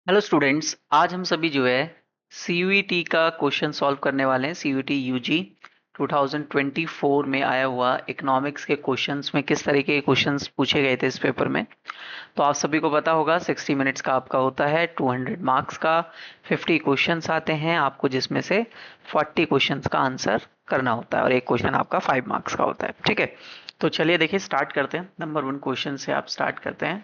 Hello students, आज हम सभी जो है सीयूईटी का क्वेश्चन सॉल्व करने वाले हैं। सीयूईटी यूजी 2024 में आया हुआ इकोनॉमिक्स के क्वेश्चंस में किस तरीके के क्वेश्चंस पूछे गए थे इस पेपर में। तो आप सभी को पता होगा 60 मिनट्स का आपका होता है, 200 मार्क्स का 50 क्वेश्चंस आते हैं आपको, जिसमें से 40 क्वेश्चंस का आंसर करना होता है और एक क्वेश्चन आपका 5 मार्क्स का होता है। ठीक है, तो चलिए देखिए स्टार्ट करते हैं। नंबर 1 क्वेश्चन से आप स्टार्ट करते हैं।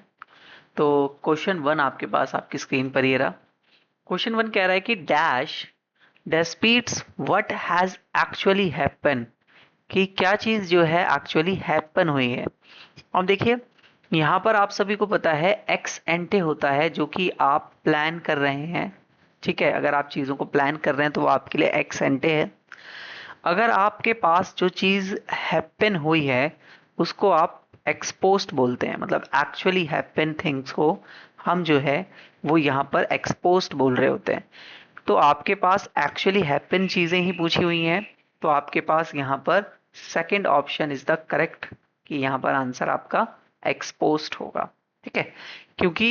तो क्वेश्चन 1 आपके पास आपकी स्क्रीन पर ही रहा। क्वेश्चन 1 कह रहा है कि dash disputes what has actually happen, कि क्या चीज जो है एक्चुअली हैपन हुई है। अब देखिए, यहाँ पर आप सभी को पता है एक्स एंटे होता है जो कि आप प्लान कर रहे हैं। ठीक है, अगर आप चीज़ों को प्लान कर रहे हैं तो वो आपके लिए एक्स एंटे है। अगर आपके पास जो चीज़ हैपन हुई है उसको आप एक्सपोस्ट बोलते हैं, मतलब एक्चुअली हैपन थिंग्स को हम जो है वो यहाँ पर एक्सपोस्ट बोल रहे होते हैं। तो आपके पास एक्चुअली हैपन चीज़ें ही पूछी हुई हैं, तो आपके पास यहाँ पर second option is the correct, कि यहाँ पर आंसर आपका एक्सपोस्ट होगा। ठीक है, क्योंकि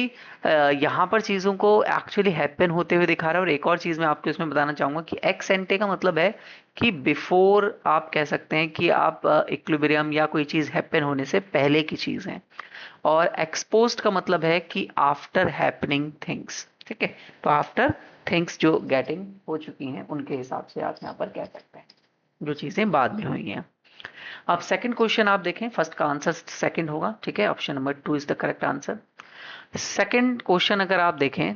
यहाँ पर चीज़ों को एक्चुअली हैपन होते हुए दिखा रहा है। और एक और चीज़ मैं आपको इसमें बताना चाहूँगा कि एक्स एंटे का मतलब है कि बिफोर, आप कह सकते हैं कि आप इक्विलिब्रियम या कोई चीज़ हैपन होने से पहले की चीज़ है। और एक्सपोज्ड का मतलब है कि आफ्टर हैपनिंग थिंग्स। ठीक है, तो आफ्टर थिंग्स जो गेटिंग हो चुकी हैं उनके हिसाब से आप यहाँ पर कह सकते हैं, जो चीज़ें बाद में हुई हैं। अब सेकंड क्वेश्चन आप देखें, फर्स्ट का आंसर सेकंड होगा। ठीक है, option number 2 is the correct answer. Second question अगर आप देखें,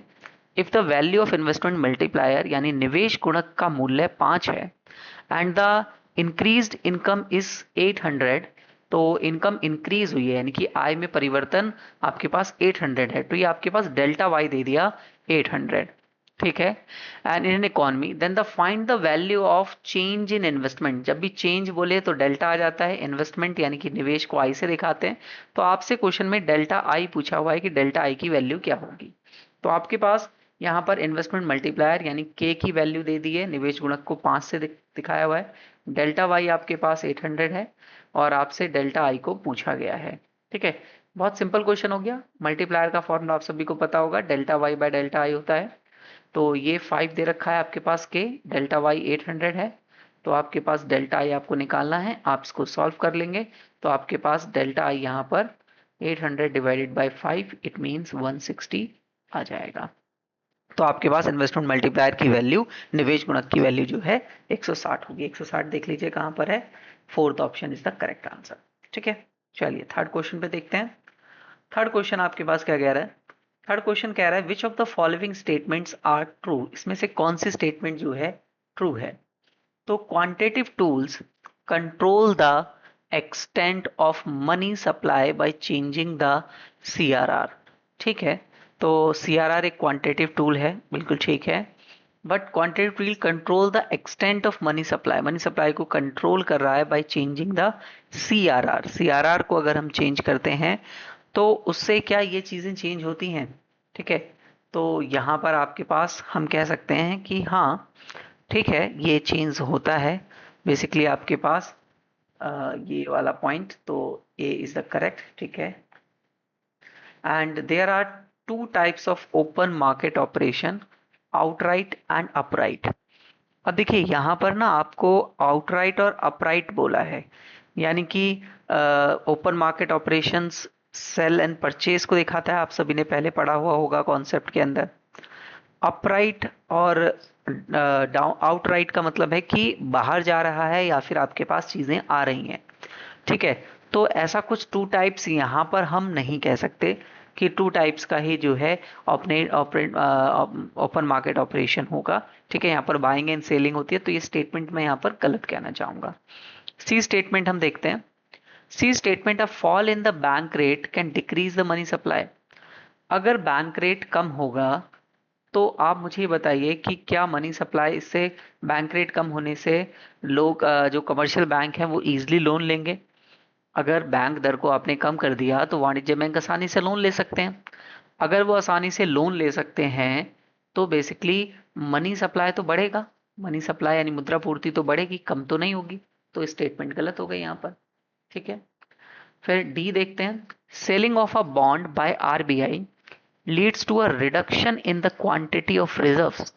if the value of investment multiplier यानी निवेश गुणक का मूल्य 5 है and the increased income is 800, तो इनकम इंक्रीज हुई है यानी कि आय में परिवर्तन आपके पास 800 है, तो ये आपके पास डेल्टा वाई दे दिया 800। ठीक है, and in an economy then the find the value of change in investment. जब भी चेंज बोले तो डेल्टा आ जाता है, इन्वेस्टमेंट यानी कि निवेश को आई से दिखाते हैं। तो आपसे क्वेश्चन में डेल्टा आई पूछा हुआ है कि डेल्टा आई की वैल्यू क्या होगी। तो आपके पास यहाँ पर इन्वेस्टमेंट मल्टीप्लायर यानी के की वैल्यू दे दी है, निवेश गुणक को 5 से दिखाया हुआ है। डेल्टा वाई आपके पास 800 है और आपसे डेल्टा आई को पूछा गया है। ठीक है, बहुत सिंपल क्वेश्चन हो गया। मल्टीप्लायर का फॉर्मूला आप सभी को पता होगा, delta Y by delta I होता है। तो ये 5 दे रखा है आपके पास के, डेल्टा वाई 800 है। तो आपके पास डेल्टा आई आपको निकालना है, आप इसको सॉल्व कर लेंगे तो आपके पास डेल्टा आई यहाँ पर 800 डिवाइडेड बाय 5 इट मीन्स 160 आ जाएगा। तो आपके पास इन्वेस्टमेंट मल्टीप्लायर की वैल्यू, निवेश गुणक की वैल्यू जो है 160 होगी। 160 देख लीजिए कहां पर है, fourth option is the correct answer. ठीक है, चलिए थर्ड क्वेश्चन पे देखते हैं। थर्ड क्वेश्चन आपके पास क्या कह रहा है। थर्ड क्वेश्चन कह रहा है which of the following statements are true, इसमें से कौन सी स्टेटमेंट जो है ट्रू है। तो quantitative tools control the extent of money supply by changing the CRR. ठीक है, तो सीआरआर एक क्वांटिटेटिव टूल है, बिल्कुल ठीक है। But quantitative tool control the extent of money supply, money supply को कंट्रोल कर रहा है bye changing the CRR. CRR को अगर हम चेंज करते हैं तो उससे क्या ये चीज़ें चेंज होती हैं। ठीक है, तो यहाँ पर आपके पास हम कह सकते हैं कि हाँ ठीक है, ये चेंज होता है। बेसिकली आपके पास ये वाला पॉइंट, तो ए इज द करेक्ट। ठीक है, and there are two types of open market operation, outright and upright. अब देखिए यहाँ पर ना आपको आउटराइट और अपराइट बोला है, यानी कि open market operations sell and purchase को दिखाता है, आप सभी ने पहले पढ़ा हुआ होगा कॉन्सेप्ट के अंदर। अपराइट और डाउन आउटराइट का मतलब है कि बाहर जा रहा है या फिर आपके पास चीज़ें आ रही हैं। ठीक है, तो ऐसा कुछ टू टाइप्स यहाँ पर हम नहीं कह सकते कि टू टाइप्स का ही जो है अपने ओपन मार्केट ऑपरेशन होगा। ठीक है, यहाँ पर बाइंग एंड सेलिंग होती है, तो ये स्टेटमेंट मैं यहाँ पर गलत कहना चाहूँगा। सी स्टेटमेंट हम देखते हैं। C statement, a fall in the bank rate can decrease the money supply. अगर बैंक रेट कम होगा तो आप मुझे बताइए कि क्या मनी सप्लाई इससे, बैंक रेट कम होने से लोग जो कमर्शियल बैंक हैं वो इजीली लोन लेंगे। अगर बैंक दर को आपने कम कर दिया तो वाणिज्य बैंक आसानी से लोन ले सकते हैं। अगर वो आसानी से लोन ले सकते हैं तो बेसिकली मनी सप्लाई तो बढ़ेगा, मनी सप्लाई यानी मुद्रा पूर्ति तो बढ़ेगी, कम तो नहीं होगी। तो स्टेटमेंट गलत हो गई यहाँ पर। ठीक है, फिर डी देखते हैं। Selling of a bond by RBI leads to a reduction in the quantity of reserves,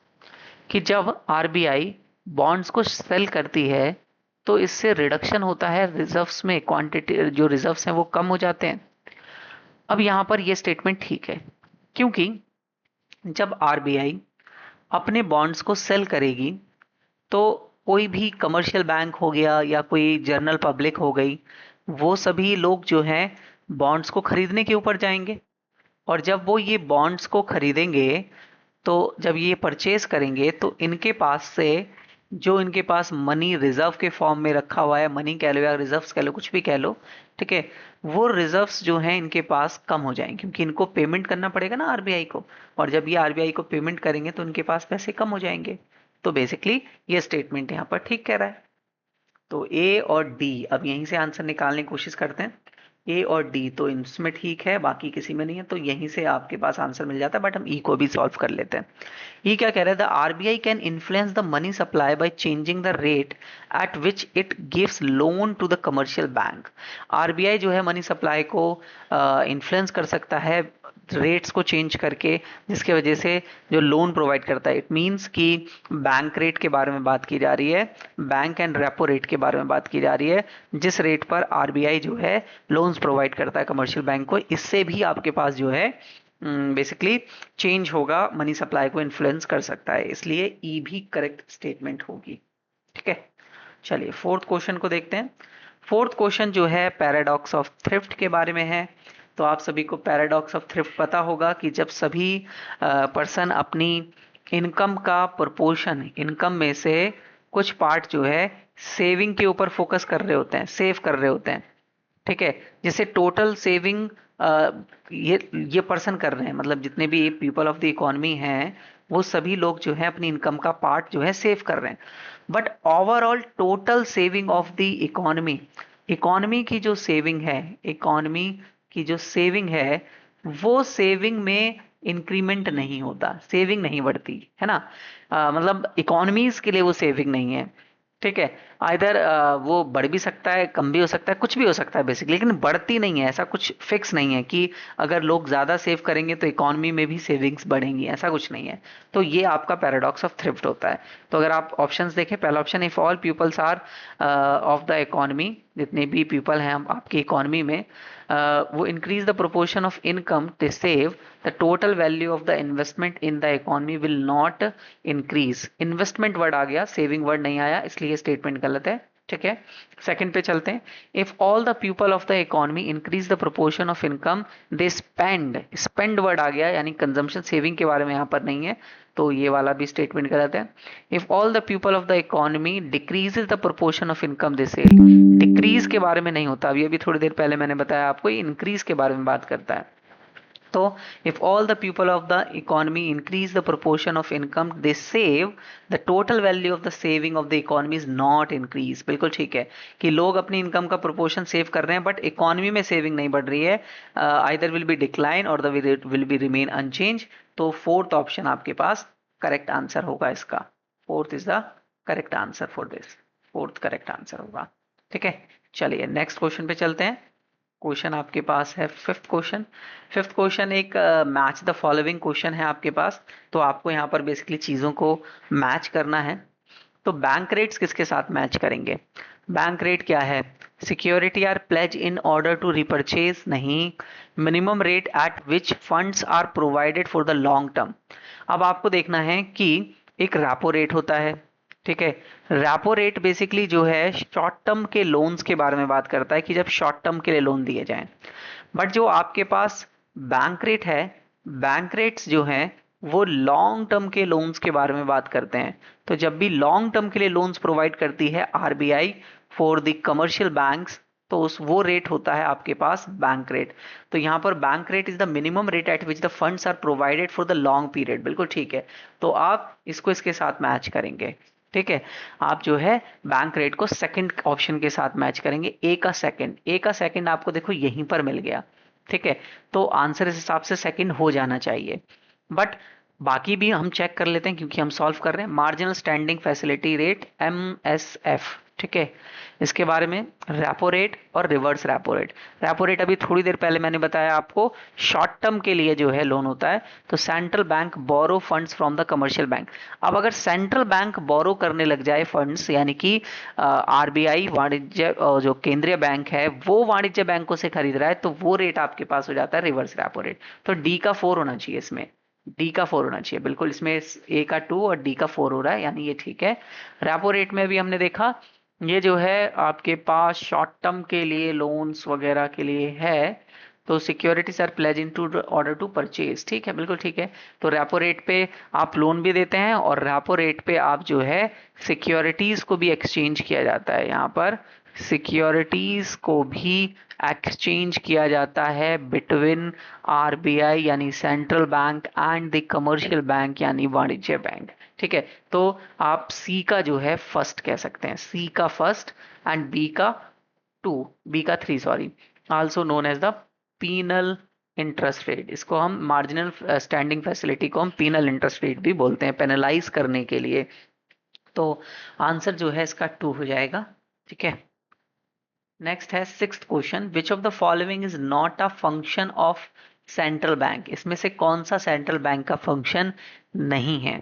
कि जब आरबीआई बॉन्ड्स को सेल करती है तो इससे रिडक्शन होता है रिजर्व्स में, क्वांटिटी जो रिजर्व्स हैं वो कम हो जाते हैं। अब यहाँ पर ये स्टेटमेंट ठीक है, क्योंकि जब आरबीआई अपने बॉन्ड्स को सेल करेगी तो कोई भी कमर्शियल बैंक हो गया या कोई जनरल पब्लिक हो गई, वो सभी लोग जो हैं बॉन्ड्स को खरीदने के ऊपर जाएंगे। और जब वो ये बॉन्ड्स को खरीदेंगे, तो जब ये परचेज करेंगे तो इनके पास से जो इनके पास मनी रिजर्व के फॉर्म में रखा हुआ है, मनी कह लो या रिजर्व्स कह लो, कुछ भी कह लो, ठीक है, वो रिजर्व्स जो हैं इनके पास कम हो जाएंगे, क्योंकि इनको पेमेंट करना पड़ेगा ना आरबीआई को। और जब ये आरबीआई को पेमेंट करेंगे तो इनके पास पैसे कम हो जाएंगे। तो बेसिकली ये स्टेटमेंट यहाँ पर ठीक कह रहा है। तो ए और डी, अब यहीं से आंसर निकालने की कोशिश करते हैं। ए और डी तो इसमें ठीक है, बाकी किसी में नहीं है, तो यहीं से आपके पास आंसर मिल जाता है। बट हम ई को भी सॉल्व कर लेते हैं। ये क्या कह रहा है? The RBI can influence the money supply by changing the rate at which it gives loan to the commercial bank. RBI जो है मनी सप्लाई को इन्फ्लुएंस कर सकता है रेट्स को चेंज करके, जिसके वजह से जो लोन प्रोवाइड करता है। इट मींस कि बैंक रेट के बारे में बात की जा रही है, बैंक एंड रेपो रेट के बारे में बात की जा रही है, जिस रेट पर आरबीआई जो है लोन्स प्रोवाइड करता है कमर्शियल बैंक को। इससे भी आपके पास जो है बेसिकली चेंज होगा, मनी सप्लाई को इन्फ्लुएंस कर सकता है, इसलिए ई भी करेक्ट स्टेटमेंट होगी। ठीक है, चलिए फोर्थ क्वेश्चन को देखते हैं। फोर्थ क्वेश्चन जो है पैराडॉक्स ऑफ थ्रिफ्ट के बारे में है। तो आप सभी को पैराडॉक्स ऑफ थ्रिफ्ट पता होगा कि जब सभी पर्सन अपनी इनकम का प्रोपोर्शन, इनकम में से कुछ पार्ट जो है सेविंग के ऊपर फोकस कर रहे होते हैं, सेव कर रहे होते हैं, ठीक है, जिससे टोटल सेविंग ये पर्सन कर रहे हैं, मतलब जितने भी पीपल ऑफ द इकोनॉमी हैं वो सभी लोग जो है अपनी इनकम का पार्ट जो है सेव कर रहे हैं। But overall total saving of the economy, economy की जो सेविंग है, इकोनॉमी की जो सेविंग है, वो सेविंग में इंक्रीमेंट नहीं होता, सेविंग नहीं बढ़ती है ना। मतलब इकोनॉमीज के लिए वो सेविंग नहीं है, ठीक है। आइदर वो बढ़ भी सकता है, कम भी हो सकता है, कुछ भी हो सकता है बेसिकली, लेकिन बढ़ती नहीं है। ऐसा कुछ फिक्स नहीं है कि अगर लोग ज्यादा सेव करेंगे तो इकोनॉमी में भी सेविंग्स बढ़ेंगी, ऐसा कुछ नहीं है। तो ये आपका पैराडॉक्स ऑफ थ्रिफ्ट होता है। तो अगर आप ऑप्शंस देखें, पहला option, if all peoples are of the economy, जितने भी पीपल हैं आपकी इकोनॉमी में, वो increase the proportion of income they save, the total value of the investment in the economy will not increase. Investment word आ गया, saving word नहीं आया, इसलिए स्टेटमेंट गलत है। ठीक है, सेकंड पे चलते हैं। If all the people of the economy increase the proportion of income they spend, spend word आ गया, यानी कंजम्पशन, सेविंग के बारे में यहाँ पर नहीं है, तो ये वाला भी स्टेटमेंट गलत है। If all the people of the economy decreases the proportion of income they save, decrease के बारे में नहीं होता, अभी थोड़ी देर पहले मैंने बताया आपको, इंक्रीज के बारे में बात करता है। तो if all the people of the economy increase the proportion of income they save, the total value of the saving of the economy is not increase। बिल्कुल ठीक है कि लोग अपनी इनकम का प्रोपोर्शन सेव कर रहे हैं बट इकोनॉमी में सेविंग नहीं बढ़ रही है, आइदर विल बी डिक्लाइन और the will be remain unchanged. तो फोर्थ ऑप्शन आपके पास करेक्ट आंसर होगा इसका, fourth is the correct answer for this, fourth correct answer होगा। ठीक है, चलिए नेक्स्ट क्वेश्चन पे चलते हैं। क्वेश्चन आपके पास है फिफ्थ क्वेश्चन। फिफ्थ क्वेश्चन एक मैच द फॉलोइंग क्वेश्चन है आपके पास। तो आपको यहाँ पर बेसिकली चीजों को मैच करना है। तो बैंक रेट्स किसके साथ मैच करेंगे? बैंक रेट क्या है? Security are pledge in order to repurchase, नहीं। Minimum rate at which funds are provided for the long term. अब आपको देखना है कि एक रेपो रेट होता है, ठीक है। रेपो रेट बेसिकली जो है शॉर्ट टर्म के लोन्स के बारे में बात करता है कि जब शॉर्ट टर्म के लिए लोन दिए जाएं। बट जो आपके पास बैंक रेट है, बैंक रेट्स जो हैं वो लॉन्ग टर्म के लोन्स के बारे में बात करते हैं। तो जब भी लॉन्ग टर्म के लिए लोन्स प्रोवाइड करती है RBI for the commercial banks, तो उस वो रेट होता है आपके पास बैंक रेट। तो यहाँ पर bank rate is the minimum rate at which the funds are provided for the long period. बिल्कुल ठीक है, तो आप इसको इसके साथ मैच करेंगे। ठीक है, आप जो है बैंक रेट को सेकंड ऑप्शन के साथ मैच करेंगे। ए का सेकंड, ए का सेकंड आपको देखो यहीं पर मिल गया, ठीक है। तो आंसर इस हिसाब से सेकंड हो जाना चाहिए। बट बाकी भी हम चेक कर लेते हैं क्योंकि हम सॉल्व कर रहे हैं। Marginal standing facility rate, MSF, ठीक है। इसके बारे में रेपो रेट और reverse repo rate. Repo rate अभी थोड़ी देर पहले मैंने बताया आपको, शॉर्ट टर्म के लिए जो है लोन होता है। तो central bank borrow funds from the commercial bank. अब अगर सेंट्रल बैंक बोरो करने लग जाए फंड्स, यानी कि आरबीआई वाणिज्य जो केंद्रीय बैंक है वो वाणिज्य बैंकों से खरीद रहा है, तो वो रेट आपके पास हो जाता है रिवर्स रेपो रेट। तो डी का 4 होना चाहिए इसमें, डी का 4 होना चाहिए बिल्कुल। इसमें ए का 2 और डी का 4 हो रहा है, यानी ये ठीक है। रेपो रेट में भी हमने देखा, ये जो है आपके पास शॉर्ट टर्म के लिए लोन्स वगैरह के लिए है, तो securities are pledge in to order to purchase, ठीक है, बिल्कुल ठीक है। तो रेपो रेट पे आप लोन भी देते हैं और रेपो रेट पे आप जो है सिक्योरिटीज को भी एक्सचेंज किया जाता है। यहाँ पर सिक्योरिटीज को भी एक्सचेंज किया जाता है बिटवीन आरबीआई यानी central bank and the commercial bank यानी वाणिज्य बैंक, ठीक है। तो आप सी का जो है फर्स्ट कह सकते हैं, सी का फर्स्ट एंड बी का 2, बी का 3 sorry, also known as the penal interest rate. इसको हम मार्जिनल स्टैंडिंग फैसिलिटी को हम पीनल इंटरेस्ट रेट भी बोलते हैं, पेनलाइज करने के लिए। तो आंसर जो है इसका 2 हो जाएगा, ठीक है। नेक्स्ट है sixth question, which of the following is not a function of central bank. इसमें से कौन सा सेंट्रल बैंक का फंक्शन नहीं है।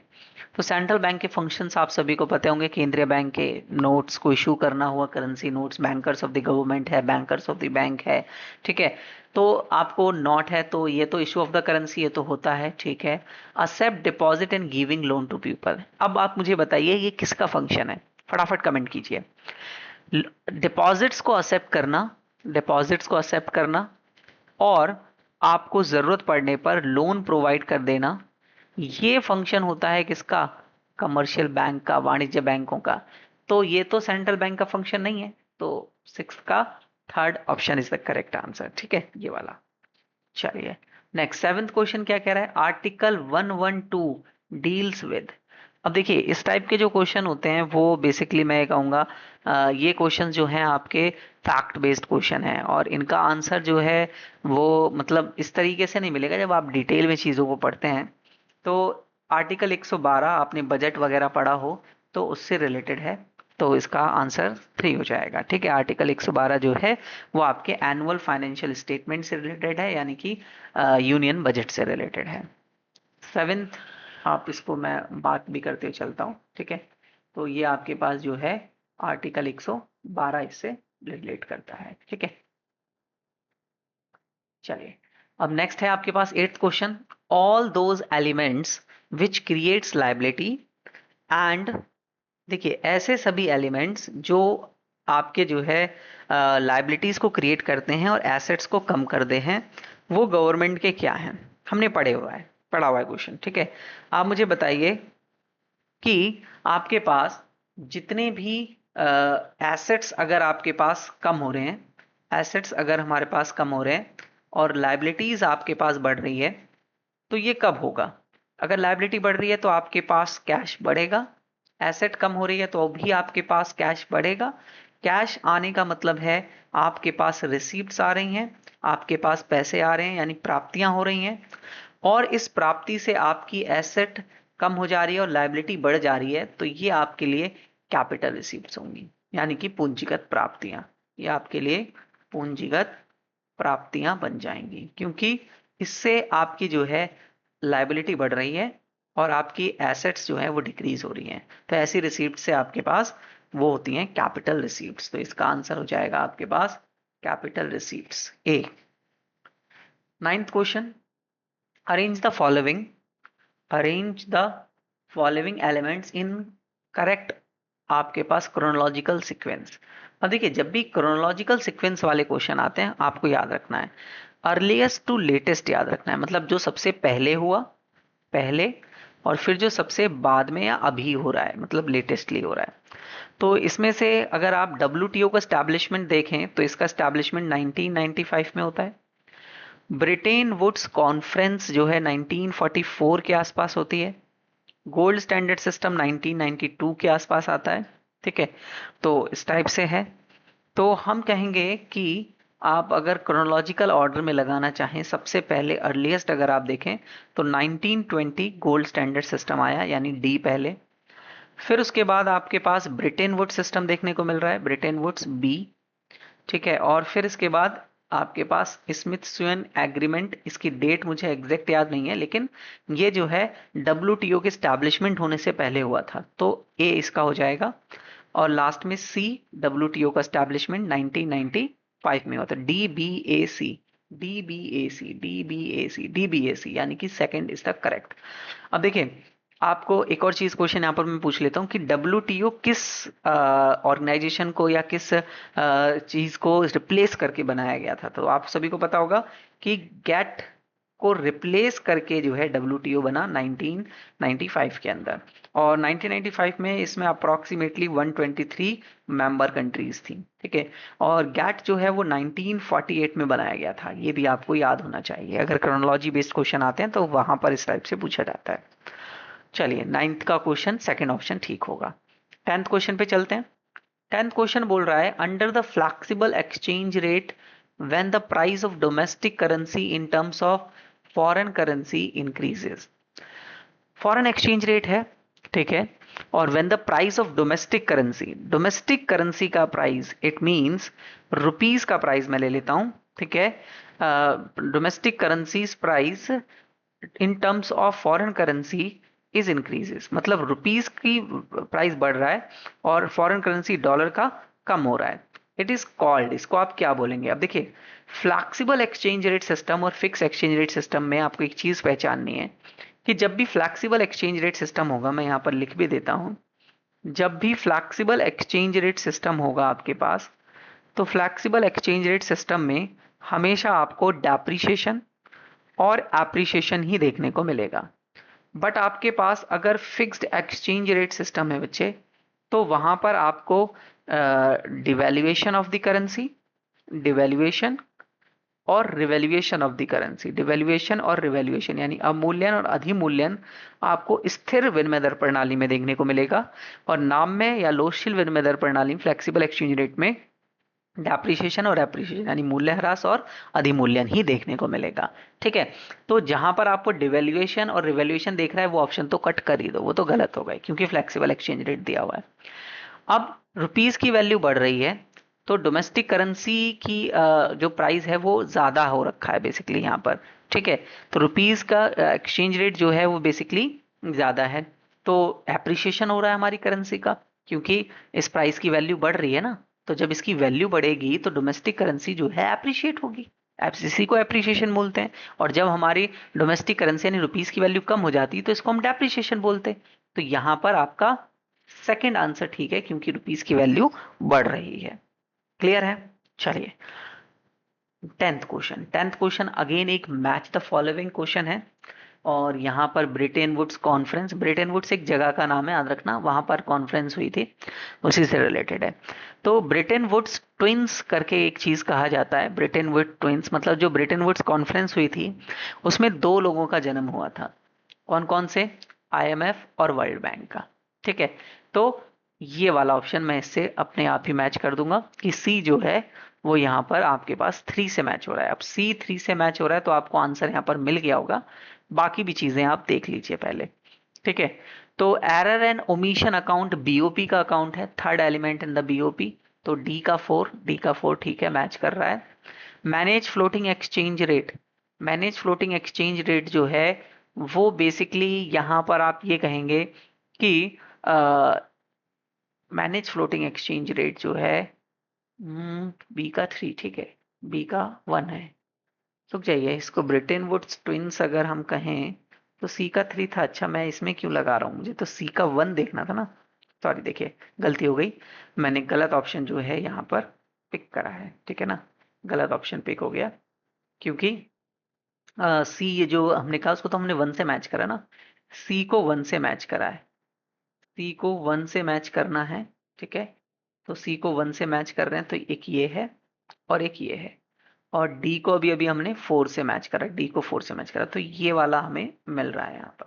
तो सेंट्रल बैंक के फंक्शंस आप सभी को पते होंगे, केंद्रीय बैंक के नोट्स को इशू करना हुआ, currency notes, bankers of the government है, बैंकर्स ऑफ द बैंक है, ठीक है। तो आपको नॉट है तो ये तो इशू ऑफ द करेंसी ये तो होता है, ठीक है। Accept deposit and giving loan to people. अब आप मुझे बताइए ये किसका फंक्शन है, फटाफट कमेंट कीजिए। डिपॉजिट्स को एक्सेप्ट करना, डिपॉजिट्स को एक्सेप्ट करना और आपको जरूरत पड़ने पर लोन प्रोवाइड कर देना, ये फंक्शन होता है किसका, कमर्शियल बैंक का, वाणिज्य बैंकों का। तो ये तो सेंट्रल बैंक का फंक्शन नहीं है, तो सिक्स का third option is the correct answer, ठीक है, ये वाला। चलिए नेक्स्ट सेवेंथ क्वेश्चन क्या कह रहा है, आर्टिकल 112 डील्स विद। अब देखिए इस टाइप के जो क्वेश्चन होते हैं वो बेसिकली मैं कहूँगा ये क्वेश्चन जो हैं आपके फैक्ट बेस्ड क्वेश्चन हैं, और इनका आंसर जो है वो मतलब इस तरीके से नहीं मिलेगा जब आप डिटेल में चीज़ों को पढ़ते हैं। तो आर्टिकल 112 आपने बजट वगैरह पढ़ा हो तो उससे रिलेटेड है, तो इसका आंसर 3 हो जाएगा, ठीक है। आर्टिकल 112 जो है वो आपके एनुअल फाइनेंशियल स्टेटमेंट से रिलेटेड है, यानी कि यूनियन बजट से रिलेटेड है। सेवेंथ आप इसको मैं बात भी करते हुए चलता हूँ, ठीक है। तो ये आपके पास जो है आर्टिकल 112 इससे रिलेट करता है, ठीक है। चलिए अब नेक्स्ट है आपके पास eighth question, all those elements which creates liability and. देखिए ऐसे सभी एलिमेंट्स जो आपके जो है लाइबिलिटीज को क्रिएट करते हैं और एसेट्स को कम करते हैं, वो गवर्नमेंट के क्या हैं, हमने पढ़ा हुआ है क्वेश्चन, ठीक है। आप मुझे बताइए कि आपके पास जितने भी एसेट्स अगर आपके पास कम हो रहे हैं, एसेट्स अगर हमारे पास कम हो रहे हैं और लाइबिलिटीज आपके पास बढ़ रही है, तो ये कब होगा। अगर लाइबिलिटी बढ़ रही है तो आपके पास कैश बढ़ेगा, एसेट कम हो रही है तो भी आपके पास कैश बढ़ेगा। कैश आने का मतलब है आपके पास रिसीप्ट्स आ रही हैं, आपके पास पैसे आ रहे हैं, यानी प्राप्तियां हो रही हैं, और इस प्राप्ति से आपकी एसेट कम हो जा रही है और लाइबिलिटी बढ़ जा रही है, तो ये आपके लिए कैपिटल रिसीप्ट्स होंगी, यानी कि पूंजीगत प्राप्तियां। ये आपके लिए पूंजीगत प्राप्तियां बन जाएंगी, क्योंकि इससे आपकी जो है लाइबिलिटी बढ़ रही है और आपकी एसेट्स जो है वो डिक्रीज हो रही हैं। तो ऐसी रिसीप्ट से आपके पास वो होती हैं कैपिटल रिसीप्ट्स। तो इसका आंसर हो जाएगा आपके पास capital receipts, A. Ninth question, arrange the following, arrange the following elements in correct आपके पास क्रोनोलॉजिकल सीक्वेंस। अब देखिए जब भी क्रोनोलॉजिकल सीक्वेंस वाले क्वेश्चन आते हैं आपको याद रखना है अर्लीस्ट टू लेटेस्ट याद रखना है, मतलब जो सबसे पहले हुआ पहले, और फिर जो सबसे बाद में या अभी हो रहा है मतलब लेटेस्टली हो रहा है। तो इसमें से अगर आप WTO का स्टैब्लिशमेंट देखें तो इसका स्टैब्लिशमेंट 1995 में होता है। ब्रिटेन वुड्स कॉन्फ्रेंस जो है 1944 के आसपास होती है। गोल्ड स्टैंडर्ड सिस्टम 1992 के आसपास आता है, ठीक है। तो इस टाइप से है। तो हम कहेंगे कि आप अगर क्रोनोलॉजिकल ऑर्डर में लगाना चाहें सबसे पहले अर्लीस्ट अगर आप देखें तो 1920 गोल्ड स्टैंडर्ड सिस्टम आया, यानी डी पहले। फिर उसके बाद आपके पास ब्रिटेन वुड्स सिस्टम देखने को मिल रहा है, ब्रिटेन वुड्स बी, ठीक है। और फिर इसके बाद आपके पास स्मिथसोनियन एग्रीमेंट, इसकी डेट मुझे एग्जैक्ट याद नहीं है, लेकिन ये जो है डब्ल्यूटीओ के स्टैब्लिशमेंट होने से पहले हुआ था, तो ए इसका हो जाएगा। और लास्ट में सी, डब्ल्यूटीओ का स्टैब्लिशमेंट 1995 में हुआ था, डी बी ए सी, डी बी ए सी, डी बी ए सी, डी बी ए सी, यानी कि सेकंड इज द करेक्ट। अब देखिए, आपको एक और चीज क्वेश्चन यहाँ पर मैं पूछ लेता हूँ कि डब्ल्यूटीओ किस ऑर्गेनाइजेशन को या किस चीज को रिप्लेस करके बनाया गया था। तो आप सभी को पता होगा कि गैट को रिप्लेस करके जो है डब्ल्यूटीओ बना 1995 के अंदर। और 1995 में इसमें अप्रोक्सीमेटली 123 मेंबर कंट्रीज थी, ठीक है। और गैट जो है वो 1948 में बनाया गया था, ये भी आपको याद होना चाहिए, अगर क्रोनोलॉजी बेस्ड क्वेश्चन आते हैं तो वहां पर इस टाइप से पूछा जाता है। चलिए, नाइन्थ का क्वेश्चन सेकंड ऑप्शन ठीक होगा। 10th क्वेश्चन पे चलते हैं। 10th क्वेश्चन बोल रहा है, under the flexible exchange rate when the price of domestic currency in terms of foreign currency increases. Foreign exchange rate है, ठीक है, और when the price of domestic currency का प्राइस, इट मींस रुपीस का price मैं ले लेता हूं, ठीक है। Domestic currencies price in terms of foreign currency is increases, मतलब रुपीस की प्राइस बढ़ रहा है और फॉरेन करेंसी डॉलर का कम हो रहा है। इट इज कॉल्ड, इसको आप क्या बोलेंगे। अब देखिए, फ्लैक्सिबल एक्सचेंज रेट सिस्टम और फिक्स एक्सचेंज रेट सिस्टम में आपको एक चीज पहचाननी है कि जब भी फ्लैक्सिबल एक्सचेंज रेट सिस्टम होगा, मैं यहां पर लिख भी देता हूं, जब भी फ्लैक्सिबल एक्सचेंज रेट सिस्टम होगा आपके पास, तो फ्लैक्सिबल एक्सचेंज रेट सिस्टम में हमेशा आपको डेप्रिसिएशन और एप्रिसिएशन ही देखने को मिलेगा। बट आपके पास अगर फिक्स्ड एक्सचेंज रेट सिस्टम है बच्चे, तो वहां पर आपको devaluation of the currency, devaluation और revaluation of the currency, devaluation और रिवैल्यूएशन यानी अवमूल्यन और अधिमूल्यन आपको स्थिर विनिमय दर प्रणाली में देखने को मिलेगा। और नाम में या लोकशील विनिमय दर प्रणाली, फ्लेक्सिबल एक्सचेंज रेट में डेप्रिसिएशन और एप्रिसिएशन यानी मूल्यह्रास और अधिमूल्यन ही देखने को मिलेगा, ठीक है। तो जहां पर आपको डिवैल्यूएशन और रिवैल्यूएशन देख रहा है, वो ऑप्शन तो कट कर ही दो, वो तो गलत हो गए क्योंकि फ्लेक्सिबल एक्सचेंज रेट दिया हुआ है। अब रुपीस की वैल्यू बढ़ रही है, तो डोमेस्टिक करेंसी की जो प्राइस है वो ज्यादा हो रखा है बेसिकली यहाँ पर, ठीक है। तो रुपीस का एक्सचेंज रेट जो है वो बेसिकली ज्यादा है, तो एप्रिसिएशन हो रहा है हमारी करेंसी का, क्योंकि इस प्राइस की वैल्यू बढ़ रही है ना। तो जब इसकी वैल्यू बढ़ेगी तो डोमेस्टिक करेंसी जो है एप्रिशिएट होगी, इसी को एप्रिसिएशन बोलते हैं। और जब हमारी डोमेस्टिक करेंसी यानी रुपीस की वैल्यू कम हो जाती है तो इसको हम डेप्रिसिएशन बोलते हैं। तो यहाँ पर आपका सेकंड आंसर ठीक है, क्योंकि रुपीस की वैल्यू बढ़ रही है। क्लियर है। चलिए, 10th क्वेश्चन अगेन एक मैच द फॉलोइंग क्वेश्चन है। और यहाँ पर Bretton Woods conference, Bretton Woods एक जगह का नाम है, याद रखना, वहां पर कॉन्फ्रेंस हुई थी, उसी से रिलेटेड है। तो ब्रिटेन वुड्स ट्विंस करके एक चीज कहा जाता है, ब्रिटेन वुड ट्विंस मतलब जो ब्रिटेन वुड्स कॉन्फ्रेंस हुई थी उसमें दो लोगों का जन्म हुआ था। कौन कौन से? आईएमएफ और वर्ल्ड बैंक का, ठीक है। तो ये वाला ऑप्शन मैं इससे अपने आप ही मैच कर दूंगा कि सी जो है वो यहाँ पर आपके पास 3 से मैच हो रहा है। अब सी 3 से मैच हो रहा है तो आपको आंसर यहाँ पर मिल गया होगा, बाकी भी चीजें आप देख लीजिए पहले, ठीक है। तो error and omission account BOP का अकाउंट है, third element in the BOP, तो डी का 4 ठीक है, मैच कर रहा है। Manage floating exchange rate, manage floating exchange rate जो है वो बेसिकली यहाँ पर आप ये कहेंगे कि मैनेज फ्लोटिंग एक्सचेंज रेट जो है बी का 3, ठीक है, बी का 1 है। रुक जाइए, इसको ब्रिटेन वुड्स ट्विंस अगर हम कहें तो सी का 3 था। अच्छा, मैं इसमें क्यों लगा रहा हूँ, मुझे तो सी का 1 देखना था ना। सॉरी, देखिए गलती हो गई, मैंने गलत ऑप्शन जो है यहाँ पर पिक करा है, ठीक है ना, गलत ऑप्शन पिक हो गया। क्योंकि सी ये जो हमने कहा उसको तो हमने 1 से मैच करा ना, सी को 1 से मैच करा है, सी को 1 से मैच करना है, ठीक है। तो सी को 1 से मैच कर रहे हैं, तो एक ये है और एक ये है। और डी को अभी अभी हमने 4 से मैच करा, डी को 4 से मैच करा, तो ये वाला हमें मिल रहा है यहाँ पर,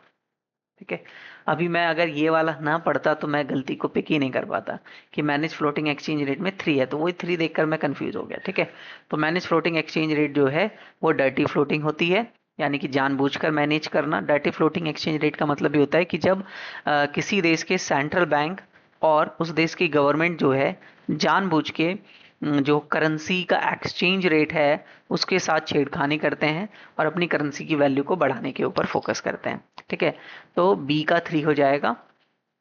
ठीक है। अभी मैं अगर ये वाला ना पढ़ता तो मैं गलती को पिक ही नहीं कर पाता कि मैनेज फ्लोटिंग एक्सचेंज रेट में 3 है, तो वही 3 देखकर मैं कंफ्यूज हो गया, ठीक है। तो मैनेज फ्लोटिंग एक्सचेंज रेट जो है वो डर्टी फ्लोटिंग होती है, यानी कि जानबूझकर मैनेज करना। डायरेक्टिव फ्लोटिंग एक्सचेंज रेट का मतलब ये होता है कि जब किसी देश के सेंट्रल बैंक और उस देश की गवर्नमेंट जो है जानबूझ के जो करेंसी का एक्सचेंज रेट है उसके साथ छेड़खानी करते हैं और अपनी करेंसी की वैल्यू को बढ़ाने के ऊपर फोकस करते हैं। ठीक है, तो बी का 3 हो जाएगा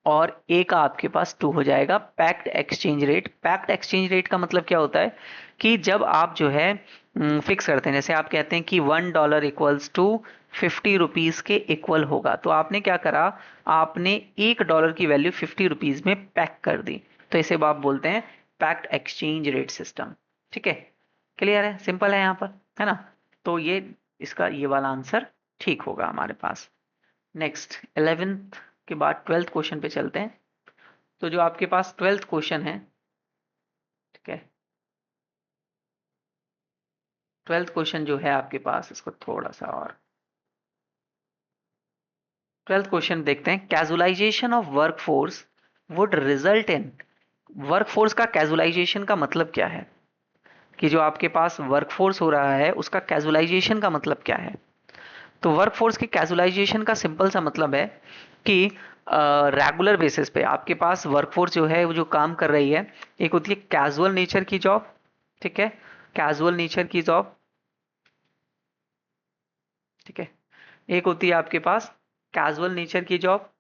और ए का आपके पास 2 हो जाएगा। Pegged exchange rate, pegged exchange rate का मतलब क्या होता है कि जब आप जो है फिक्स करते हैं, जैसे आप कहते हैं कि $1 इक्वल्स टू 50 रुपीज के इक्वल होगा, तो आपने क्या करा, आपने $1 की वैल्यू 50 रुपीज में पैक कर दी, तो इसे आप बोलते हैं पैक्ट एक्सचेंज रेट सिस्टम। ठीक है, क्लियर है, सिंपल है यहाँ पर, है ना। तो ये इसका ये वाला आंसर ठीक होगा हमारे पास। नेक्स्ट 11th के बाद 12th क्वेश्चन पे चलते हैं। तो जो आपके पास 12th क्वेश्चन है, ठीक है, 12th क्वेश्चन जो है आपके पास, इसको थोड़ा सा और 12th क्वेश्चन देखते हैं। Casualisation of workforce would result in, workforce का कैजुअलाइजेशन का मतलब क्या है, कि जो आपके पास वर्कफोर्स हो रहा है उसका कैजुअलाइजेशन का मतलब क्या है। तो वर्कफोर्स के कैजुअलाइजेशन का सिंपल सा मतलब है कि रेगुलर बेसिस पे आपके पास वर्कफोर्स जो है वो जो काम कर रही है, एक होती है कैजुअल नेचर की जॉब, ठीक है, कैजुअल नेचर की जॉब, ठीक है, एक होती है आपके पास कैजुअल नेचर की जॉब।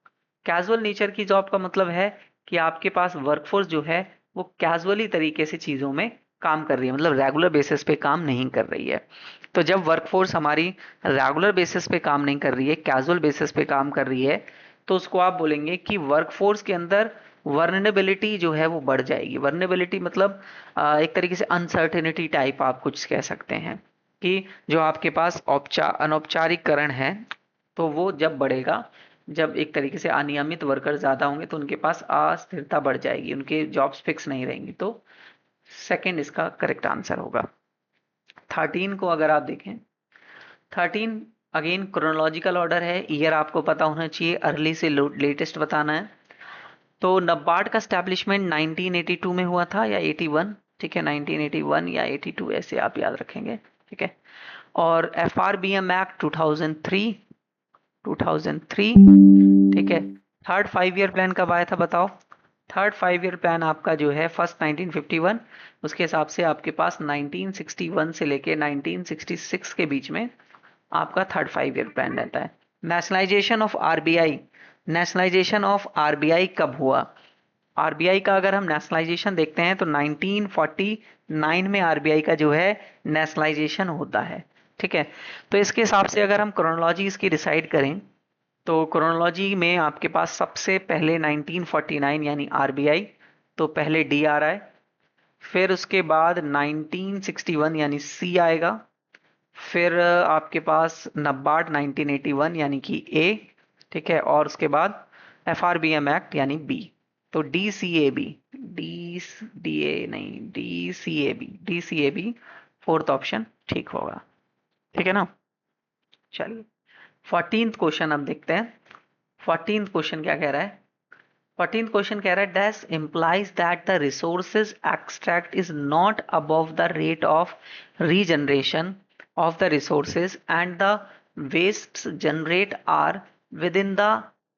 कैजुअल नेचर की जॉब का मतलब है कि आपके पास वर्कफोर्स जो है वो कैजुअली तरीके से चीज़ों में काम कर रही है, मतलब रेगुलर बेसिस पे काम नहीं कर रही है। तो जब वर्कफोर्स हमारी रेगुलर बेसिस पे काम नहीं कर रही है, कैजुअल बेसिस पे काम कर रही है, तो उसको आप बोलेंगे कि वर्कफोर्स के अंदर वर्नेबिलिटी जो है वो बढ़ जाएगी। वर्नेबिलिटी मतलब एक तरीके से अनसर्टेनिटी टाइप आप कुछ कह सकते हैं, कि जो आपके पास अनौपचारिकरण है तो वो जब बढ़ेगा, जब एक तरीके से अनियमित वर्कर ज्यादा होंगे तो उनके पास अस्थिरता बढ़ जाएगी, उनके जॉब्स फिक्स नहीं रहेंगी। तो सेकंड इसका करेक्ट आंसर होगा। 13 को अगर आप देखें, 13 अगेन क्रोनोलॉजिकल ऑर्डर है, ईयर आपको पता होना चाहिए, अर्ली से लेटेस्ट बताना है। तो नबार्ड का स्टैब्लिशमेंट 1982 में हुआ था या 81, ठीक है, 1981 या 82 ऐसे आप याद रखेंगे, ठीक है। और FRBM एक्ट 2003, 2003, ठीक है। थर्ड 5 ईयर प्लान कब आया था बताओ। थर्ड 5 ईयर प्लान आपका जो है फर्स्ट 1951, उसके हिसाब से आपके पास 1961 से लेके 1966 के बीच में आपका थर्ड 5 ईयर प्लान रहता है। Nationalisation of RBI, nationalisation of RBI कब हुआ। आरबीआई का अगर हम नेशनलाइजेशन देखते हैं तो 1949 में आरबीआई का जो है नेशनलाइजेशन होता है, ठीक है। तो इसके हिसाब से अगर हम क्रोनोलॉजी इसकी डिसाइड करें, तो क्रोनोलॉजी में आपके पास सबसे पहले 1949 यानी आरबीआई, तो पहले डी आ रहा है, फिर उसके बाद 1961 यानी सी आएगा, फिर आपके पास नबार्ड 1981 यानी कि ए, ठीक है, और उसके बाद एफआरबीएम एक्ट यानी बी। तो D C A B, D D A नहीं, D C A B, D C A B fourth option ठीक होगा, ठीक है ना। चलिए 14th क्वेश्चन अब देखते हैं। 14th क्वेश्चन क्या कह रहा है। 14th क्वेश्चन कह रहा है dash implies that the resources extract is not above the rate of regeneration of the resources and the wastes generate are within the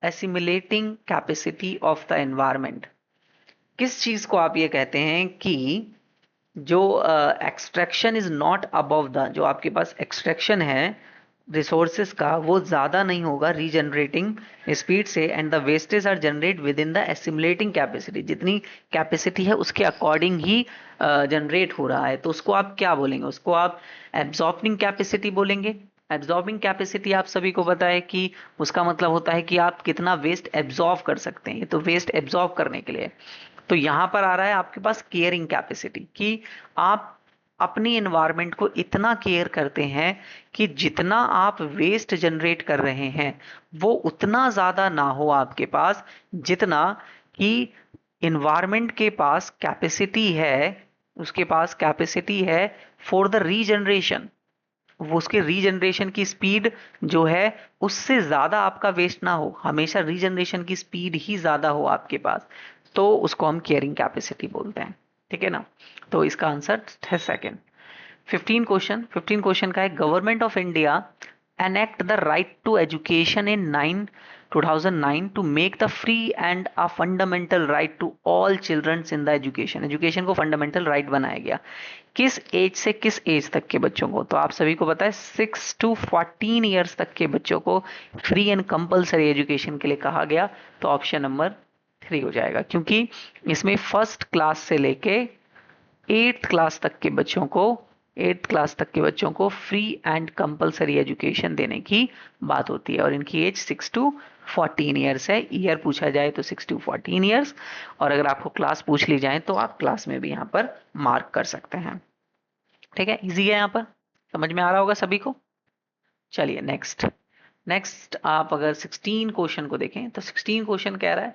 assimilating capacity of the environment। किस चीज को आप ये कहते हैं कि जो extraction is not above the, जो आपके पास एक्सट्रैक्शन है रिसोर्सेज का वो ज़्यादा नहीं होगा रीजनरेटिंग स्पीड से, and the wastage are generate within the assimilating capacity, जितनी कैपेसिटी है उसके अकॉर्डिंग ही जनरेट हो रहा है, तो उसको आप क्या बोलेंगे, उसको आप एब्जॉर्बिंग कैपेसिटी बोलेंगे। एब्जॉर्बिंग कैपेसिटी आप सभी को पता है कि उसका मतलब होता है कि आप कितना वेस्ट एब्जॉर्ब कर सकते हैं, तो वेस्ट एब्जॉर्ब करने के लिए। तो यहां पर आ रहा है आपके पास केयरिंग कैपेसिटी, कि आप अपनी एनवायरनमेंट को इतना केयर करते हैं कि जितना आप वेस्ट जनरेट कर रहे हैं वो उतना ज्यादा ना हो आपके पास, जितना कि एनवायरनमेंट के पास कैपेसिटी है, उसके पास कैपेसिटी है फॉर द रीजनरेशन, वो उसके रीजनरेशन की स्पीड जो है उससे ज्यादा आपका वेस्ट ना हो, हमेशा रीजनरेशन की स्पीड ही ज्यादा हो आपके पास, तो उसको हम केयरिंग कैपेसिटी बोलते हैं, ठीक है ना। तो इसका आंसर है सेकंड। 15 क्वेश्चन, 15 क्वेश्चन का है government of India enact the right to education in 2009 to make the free and a fundamental right to all children in the education. Education को फंडामेंटल राइट बनाया गया. किस एज से किस as तक के बच्चों को? तो आप सभी को पता है 6 to 14 ईयर्स तक के बच्चों को फ्री एंड कंपलसरी एजुकेशन के लिए कहा गया. तो ऑप्शन नंबर 3 हो जाएगा, क्योंकि इसमें फर्स्ट क्लास से लेके 8th क्लास तक के बच्चों को 8th क्लास तक के बच्चों को फ्री एंड कंपलसरी एजुकेशन देने की बात होती है. और इनकी एज 6 to 14 ईयर्स है. ईयर पूछा जाए तो 6 to 14 ईयर्स, और अगर आपको क्लास पूछ ली जाए तो आप क्लास में भी यहाँ पर मार्क कर सकते हैं. ठीक है, इजी है, यहाँ पर समझ में आ रहा होगा सभी को. चलिए नेक्स्ट आप अगर 16 क्वेश्चन को देखें तो 16 क्वेश्चन कह रहा है,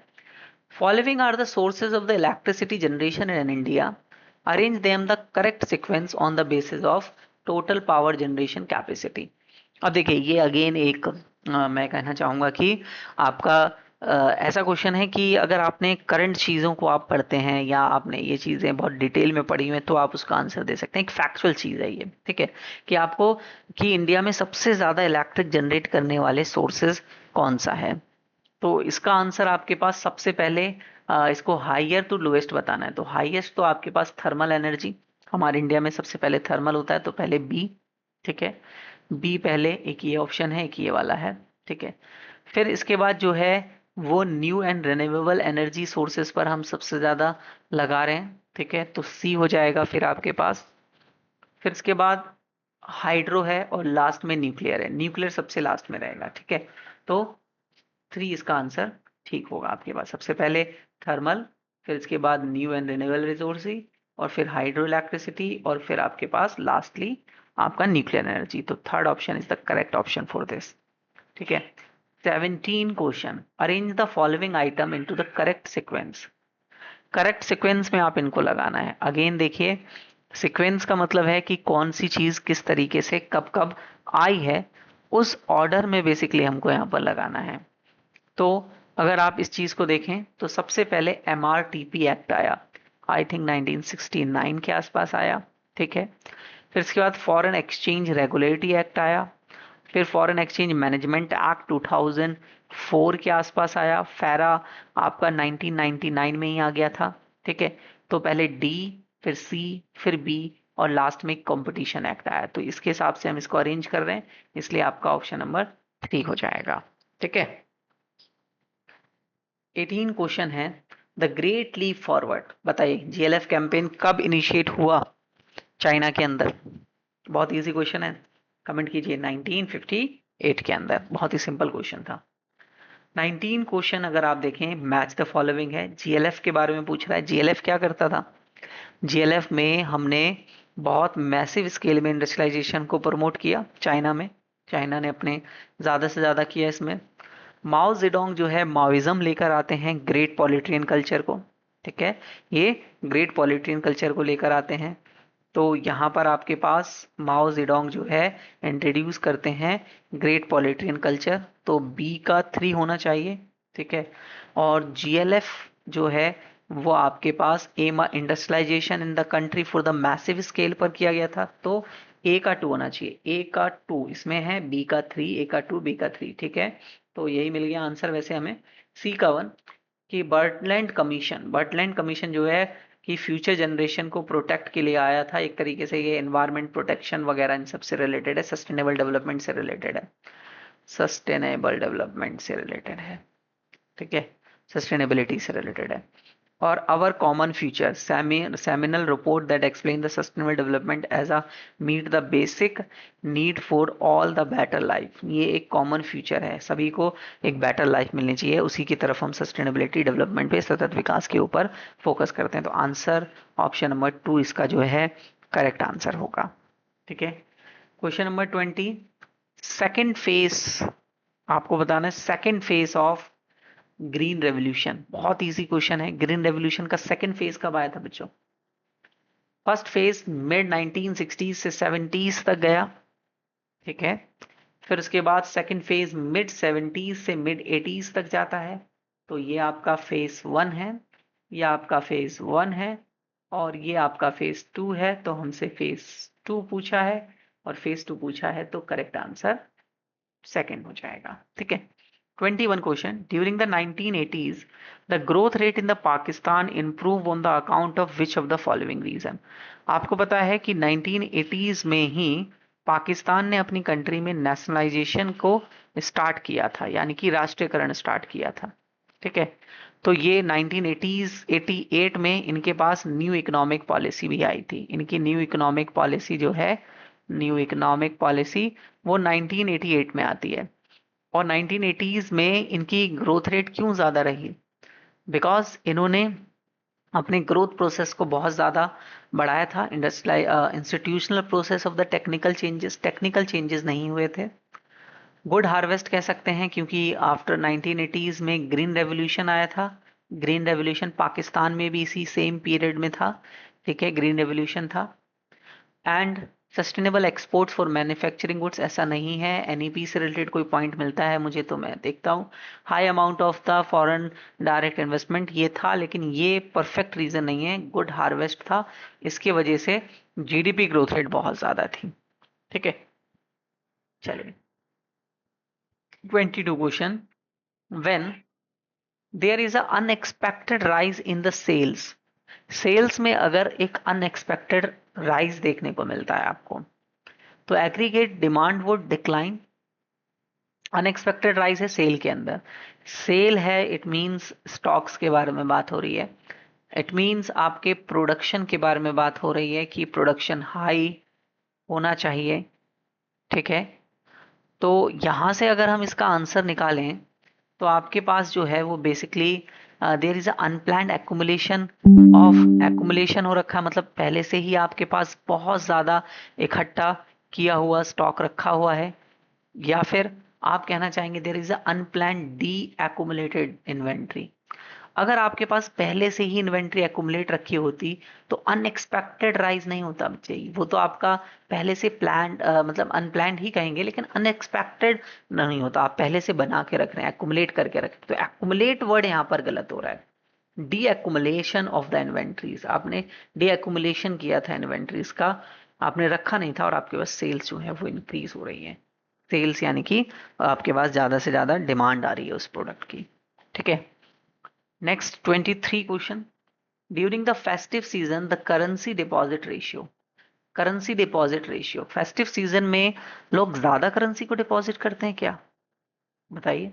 following are the sources of the electricity generation in India, arrange them the correct sequence on the basis of total power generation capacity. अब देखिए ये अगेन एक मैं कहना चाहूंगा कि आपका ऐसा क्वेश्चन है कि अगर आपने करंट चीज़ों को आप पढ़ते हैं या आपने ये चीज़ें बहुत डिटेल में पढ़ी हुई हैं तो आप उसका आंसर दे सकते हैं. एक फैक्चुअल चीज़ है ये, ठीक है, कि आपको कि इंडिया में सबसे ज़्यादा इलेक्ट्रिक जनरेट करने वाले सोर्सेज कौन सा है. तो इसका आंसर आपके पास सबसे पहले इसको हाईयर टू लोएस्ट बताना है. तो हाईएस्ट तो आपके पास थर्मल एनर्जी, हमारे इंडिया में सबसे पहले थर्मल होता है, तो पहले बी. ठीक है, बी पहले, एक ये ऑप्शन है, एक ये वाला है. ठीक है, फिर इसके बाद जो है वो new and renewable energy sources पर हम सबसे ज़्यादा लगा रहे हैं. ठीक है, तो सी हो जाएगा फिर आपके पास. फिर इसके बाद हाइड्रो है और लास्ट में न्यूक्लियर है. न्यूक्लियर सबसे लास्ट में रहेगा. ठीक है, तो 3 इसका आंसर ठीक होगा आपके पास. सबसे पहले थर्मल, फिर इसके बाद न्यू एंड रिन्यूएबल रिसोर्सेज, और फिर हाइड्रो इलेक्ट्रिसिटी, और फिर आपके पास लास्टली आपका न्यूक्लियर एनर्जी. तो third option is the correct option for this. ठीक है, 17 question, arrange the following item into the correct sequence. Correct sequence में आप इनको लगाना है. अगेन देखिए, सीक्वेंस का मतलब है कि कौन सी चीज किस तरीके से कब कब आई है, उस ऑर्डर में बेसिकली हमको यहाँ पर लगाना है. तो अगर आप इस चीज को देखें तो सबसे पहले MRTP एक्ट आया, आई थिंक 1969 के आसपास आया. ठीक है, फिर इसके बाद फॉरेन एक्सचेंज रेगुलेटरी एक्ट आया, फिर फॉरेन एक्सचेंज मैनेजमेंट एक्ट 2004 के आसपास आया. फेरा आपका 1999 में ही आ गया था. ठीक है, तो पहले डी, फिर सी, फिर बी, और लास्ट में कंपटीशन एक्ट आया. तो इसके हिसाब से हम इसको अरेंज कर रहे हैं, इसलिए आपका ऑप्शन नंबर 3 हो जाएगा. ठीक है, 18 क्वेश्चन है, द ग्रेट लीप फॉरवर्ड. बताइए GLF कैंपेन कब इनिशिएट हुआ चाइना के अंदर? बहुत इजी क्वेश्चन है, कमेंट कीजिए. 1958 के अंदर. बहुत ही सिंपल क्वेश्चन था. 19 क्वेश्चन अगर आप देखें, मैच द फॉलोइंग है. GLF के बारे में पूछ रहा है. GLF क्या करता था? GLF में हमने बहुत मैसिव स्केल में इंडस्ट्रियलाइजेशन को प्रमोट किया चाइना में. चाइना ने अपने ज़्यादा से ज़्यादा किया इसमें. माओ जेडोंग जो है माओइज्म लेकर आते हैं ग्रेट पॉलिटियन कल्चर को. ठीक है, ये ग्रेट पॉलिटियन कल्चर को लेकर आते हैं. तो यहाँ पर आपके पास माओ जेडोंग जो है इंट्रोड्यूस करते हैं ग्रेट पॉलिटियन कल्चर, तो बी का 3 होना चाहिए. ठीक है, और GLF जो है वो आपके पास um industrialization in the country for the massive scale पर किया गया था, तो ए का 2 होना चाहिए. ए का 2 इसमें है, बी का 3, ए का 2, बी का 3. ठीक है, तो यही मिल गया आंसर वैसे हमें. सी का 1, कि बर्टलैंड कमीशन जो है कि फ्यूचर जनरेशन को प्रोटेक्ट के लिए आया था. एक तरीके से ये एनवायरमेंट प्रोटेक्शन वगैरह इन सब से रिलेटेड है, सस्टेनेबल डेवलपमेंट से रिलेटेड है. सस्टेनेबल डेवलपमेंट से रिलेटेड है. ठीक है, सस्टेनेबिलिटी से रिलेटेड है. और our common future seminal report that explain the sustainable development as a meet the basic need for all the better life. ये एक कॉमन फ्यूचर है, सभी को एक बेटर लाइफ मिलनी चाहिए, उसी की तरफ हम सस्टेनेबिलिटी डेवलपमेंट पे, सतत विकास के ऊपर फोकस करते हैं. तो आंसर ऑप्शन नंबर 2 इसका जो है करेक्ट आंसर होगा. ठीक है, क्वेश्चन नंबर 20, सेकेंड फेज आपको बताना है. Second phase of green revolution, बहुत इजी क्वेश्चन है. ग्रीन रेवोल्यूशन का सेकंड फेज कब आया था बच्चों? फर्स्ट फेज मिड 1960 से 70s तक गया. ठीक है, फिर उसके बाद सेकंड फेज मिड 70s से मिड 80s तक जाता है. तो ये आपका फेज 1 है, ये आपका फेज 1 है, और ये आपका फेज 2 है. तो हमसे फेज 2 पूछा है और फेज 2 पूछा है, तो करेक्ट आंसर सेकेंड हो जाएगा, ठीक है। 21 question, during the 1980s the growth rate in the Pakistan improve on the account of which of the following reason. आपको पता है कि 1980s में ही पाकिस्तान ने अपनी कंट्री में नेशनलाइजेशन को स्टार्ट किया था, यानी कि राष्ट्रीयकरण स्टार्ट किया था, ठीक है। तो ये 1980s 88 में इनके पास न्यू इकोनॉमिक पॉलिसी भी आई थी। इनकी न्यू इकोनॉमिक पॉलिसी जो है, न्यू इकोनॉमिक पॉलिसी, वो 1988 में आती है। और 1980s में इनकी ग्रोथ रेट क्यों ज़्यादा रही? बिकॉज इन्होंने अपने ग्रोथ प्रोसेस को बहुत ज़्यादा बढ़ाया था। Institutional process of the technical changes नहीं हुए थे। गुड हार्वेस्ट कह सकते हैं क्योंकि आफ्टर 1980s में ग्रीन रेवोल्यूशन आया था। ग्रीन रेवोल्यूशन पाकिस्तान में भी इसी सेम पीरियड में था, ठीक है, ग्रीन रेवोल्यूशन था। And sustainable exports for manufacturing goods, ऐसा नहीं है। एनईपी से रिलेटेड कोई पॉइंट मिलता है मुझे तो मैं देखता हूँ। High amount of the foreign direct investment, ये था, लेकिन ये परफेक्ट रीजन नहीं है। गुड हार्वेस्ट था, इसके वजह से जीडीपी ग्रोथ रेट बहुत ज्यादा थी, ठीक है। चलिए 22 question, when there is a unexpected rise in the sales. Sales में अगर एक अनएक्सपेक्टेड राइज देखने को मिलता है आपको, तो aggregate demand would decline. Unexpected rise है सेल के अंदर। सेल है, इट मींस स्टॉक्स के बारे में बात हो रही है। इट मींस आपके प्रोडक्शन के बारे में बात हो रही है कि प्रोडक्शन हाई होना चाहिए, ठीक है। तो यहां से अगर हम इसका आंसर निकालें तो आपके पास जो है वो basically there is unplanned accumulation हो रखा है, मतलब पहले से ही आपके पास बहुत ज़्यादा इकट्ठा किया हुआ स्टॉक रखा हुआ है। या फिर आप कहना चाहेंगे there is unplanned deaccumulated inventory. अगर आपके पास पहले से ही इन्वेंट्री एक्यूमुलेट रखी होती तो अनएक्सपेक्टेड राइज नहीं होता बच्चे, वो तो आपका पहले से प्लान मतलब अनप्लान्ड ही कहेंगे, लेकिन अनएक्सपेक्टेड नहीं होता। आप पहले से बना के रख रहे हैं, एक्यूमुलेट करके रख रहे हैं, तो एक्यूमुलेट वर्ड यहाँ पर गलत हो रहा है। D accumulation of the inventories, आपने डी एक्यूमुलेशन किया था इन्वेंट्रीज का, आपने रखा नहीं था, और आपके पास सेल्स जो है वो इंक्रीज हो रही है। सेल्स यानी कि आपके पास ज्यादा से ज्यादा डिमांड आ रही है उस प्रोडक्ट की, ठीक है। Next 23 question, during the festive season the currency deposit ratio. Currency deposit ratio, festive season में लोग ज्यादा करेंसी को डिपॉजिट करते हैं क्या? बताइए।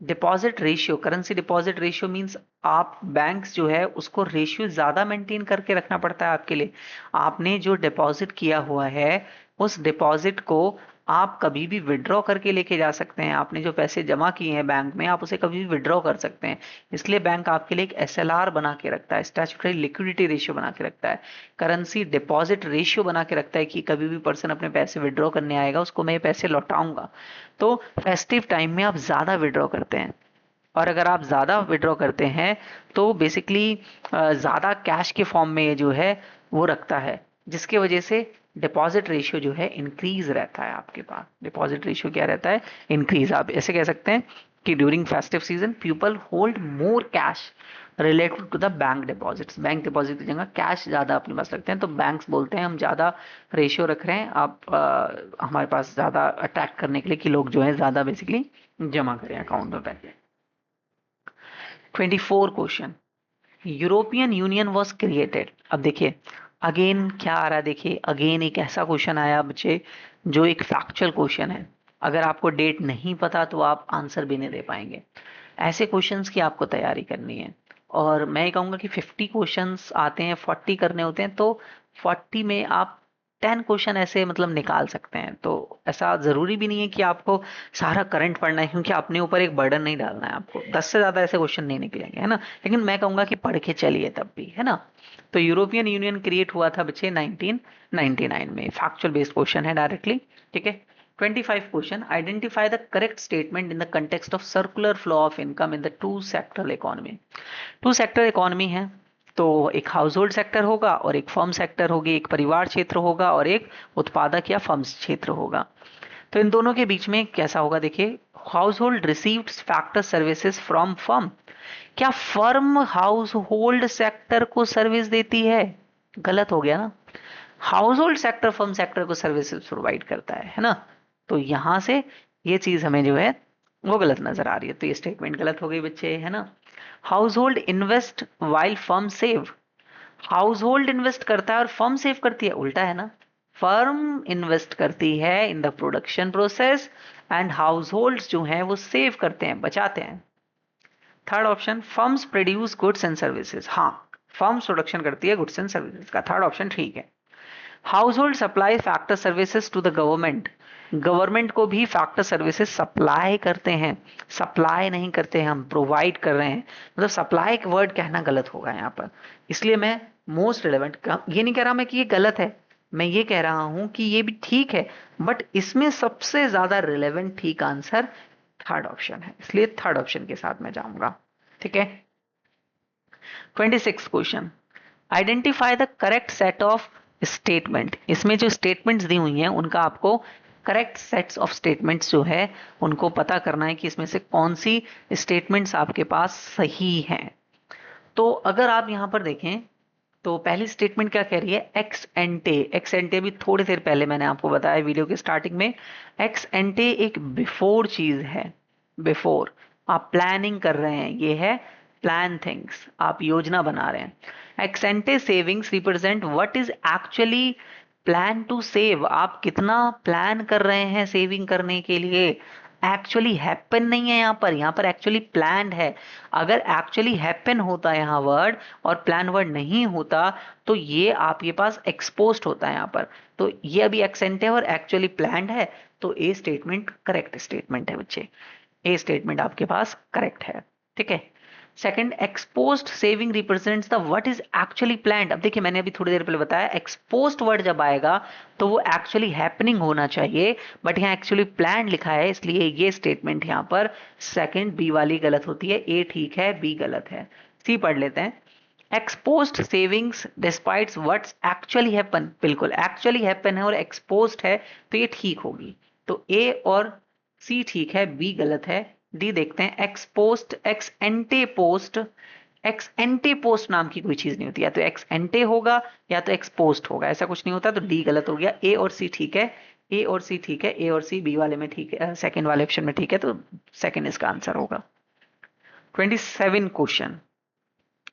Deposit ratio, currency deposit ratio means आप बैंक्स जो है उसको रेशियो ज्यादा मेंटेन करके रखना पड़ता है आपके लिए। आपने जो डिपॉजिट किया हुआ है उस डिपॉजिट को आप कभी भी विड्रॉ करके लेके जा सकते हैं। आपने जो पैसे जमा किए हैं बैंक में, आप उसे कभी भी विड्रॉ कर सकते हैं। इसलिए बैंक आपके लिए एक एसएलआर बना के रखता है, स्टैट्यूटरी लिक्विडिटी रेशियो बना के रखता है, करेंसी डिपॉजिट रेशियो बना के रखता है कि कभी भी पर्सन अपने पैसे विड्रॉ करने आएगा उसको मैं ये पैसे लौटाऊंगा। तो फेस्टिव टाइम में आप ज़्यादा विड्रॉ करते हैं, और अगर आप ज़्यादा विड्रॉ करते हैं तो बेसिकली ज़्यादा कैश के फॉर्म में ये जो है वो रखता है, जिसके वजह से डिपॉजिट रेशियो जो है इंक्रीज रहता है। आपके पास डिपॉजिट रेशियो क्या रहता है? इंक्रीज। आप ऐसे कह सकते हैं कि during festive season people hold more cash related to the bank deposits. Bank deposit की जगह कैश ज़्यादा अपने पास रखते हैं, तो बैंक्स बोलते हैं हम ज़्यादा रेशियो रख रहे हैं, आप हमारे पास ज़्यादा अट्रैक्ट करने के लिए कि लोग जो है ज़्यादा बेसिकली जमा करें अकाउंट में पैसे। 24 question, European union was created. अब देखिए अगेन क्या आ रहा है, देखिए अगेन एक ऐसा क्वेश्चन आया बच्चे जो एक फैक्चुअल क्वेश्चन है। अगर आपको डेट नहीं पता तो आप आंसर भी नहीं दे पाएंगे। ऐसे क्वेश्चंस की आपको तैयारी करनी है, और मैं ये कहूँगा कि 50 क्वेश्चंस आते हैं, 40 करने होते हैं, तो 40 में आप 10 क्वेश्चन ऐसे मतलब निकाल सकते हैं। तो ऐसा ज़रूरी भी नहीं है कि आपको सारा करंट पढ़ना है, क्योंकि अपने ऊपर एक बर्डन नहीं डालना है आपको। 10 से ज़्यादा ऐसे क्वेश्चन नहीं निकलेंगे, है ना। लेकिन मैं कहूँगा कि पढ़ के चलिए तब भी, है ना। तो यूरोपियन यूनियन क्रिएट हुआ था बच्चे 1999 में। फैक्चुअल बेस्ड क्वेश्चन है डायरेक्टली, ठीक है। 25 क्वेश्चन, identify the correct statement in the context of circular flow of income in the two sector economy. Two sector economy है, तो एक हाउस होल्ड सेक्टर होगा और एक फर्म सेक्टर होगी, एक परिवार क्षेत्र होगा और एक उत्पादक या फर्म क्षेत्र होगा। तो इन दोनों के बीच में कैसा होगा, देखिए house hold received factor services from firm. क्या फर्म हाउस होल्ड सेक्टर को सर्विस देती है? गलत हो गया ना। House hold sector firm sector को सर्विसेज प्रोवाइड करता है ना। तो यहां से ये चीज हमें जो है वो गलत नजर आ रही है, तो ये स्टेटमेंट गलत हो गई बच्चे, है ना। House hold invest while firm save, house hold invest करता है और फर्म सेव करती है, उल्टा है ना। फर्म इन्वेस्ट करती है in the production process and household जो है वो सेव करते हैं, बचाते हैं। Third option, firms produce goods and services, हाँ फर्म्स प्रोडक्शन करती है गुड्स एंड सर्विसेज का, थर्ड ऑप्शन ठीक है। Household supply factor services to the government, government को भी फैक्टर सर्विसेज सप्लाई करते हैं, सप्लाई नहीं करते हैं हम, प्रोवाइड कर रहे हैं, मतलब सप्लाई के वर्ड कहना गलत होगा यहाँ पर, इसलिए मैं मोस्ट रिलेवेंट, ये नहीं कह रहा मैं कि ये गलत है, मैं ये कह रहा हूं कि ये भी ठीक है, बट इसमें सबसे ज्यादा रिलेवेंट ठीक आंसर थर्ड ऑप्शन है, इसलिए थर्ड ऑप्शन के साथ मैं जाऊंगा। ठीक है। 26 question, identify the correct set of statement, इसमें जो स्टेटमेंट्स दी हुई हैं उनका आपको करेक्ट सेट्स ऑफ स्टेटमेंट्स जो है उनको पता करना है कि इसमें से कौन सी स्टेटमेंट्स आपके पास सही हैं। तो अगर आप यहां पर देखें तो पहली स्टेटमेंट क्या कह रही है, एक्स एंटे, एक्स एंटे भी थोड़ी देर पहले मैंने आपको बताया वीडियो के स्टार्टिंग में, एक्स एंटे एक बिफोर चीज है, बिफोर आप प्लानिंग कर रहे हैं, ये है प्लान थिंग्स, आप योजना बना रहे हैं। Ex ante savings represent what is actually plan to save, आप कितना प्लान कर रहे हैं सेविंग करने के लिए, एक्चुअली हैपन नहीं है यहाँ पर एक्चुअली प्लान्ड है। अगर एक्चुअली हैपन होता है यहाँ वर्ड और प्लान वर्ड नहीं होता तो ये आपके पास एक्सपोज्ड होता है यहाँ पर, तो ये अभी एक्सेंट है और एक्चुअली प्लान्ड है, तो ए स्टेटमेंट करेक्ट स्टेटमेंट है बच्चे, ए स्टेटमेंट आपके पास करेक्ट है। ठीक है। Second, exposed saving represents the what is actually planned, अब देखिए मैंने अभी थोड़ी देर पहले बताया एक्सपोज्ड वर्ड जब आएगा तो वो एक्चुअली हैपनिंग होना चाहिए, बट यहाँ एक्चुअली प्लान लिखा है, इसलिए ये स्टेटमेंट यहाँ पर सेकंड बी वाली गलत होती है, ए ठीक है बी गलत है। सी पढ़ लेते हैं, exposed savings despite what's actually happen, बिल्कुल एक्चुअली हैपन है और एक्सपोज्ड है तो ये ठीक होगी, तो ए और सी ठीक है, बी गलत है। डी देखते हैं, x post, x एंटे post, x एंटे post नाम की कोई चीज नहीं होती, या तो एक्स एंटे होगा या तो एक्स पोस्ट होगा, ऐसा कुछ नहीं होता, तो डी गलत हो गया। ए और सी ठीक है, ए और सी ठीक है, ए और सी बी वाले में ठीक है, सेकंड वाले ऑप्शन में ठीक है, तो सेकंड इसका आंसर होगा। 27 क्वेश्चन,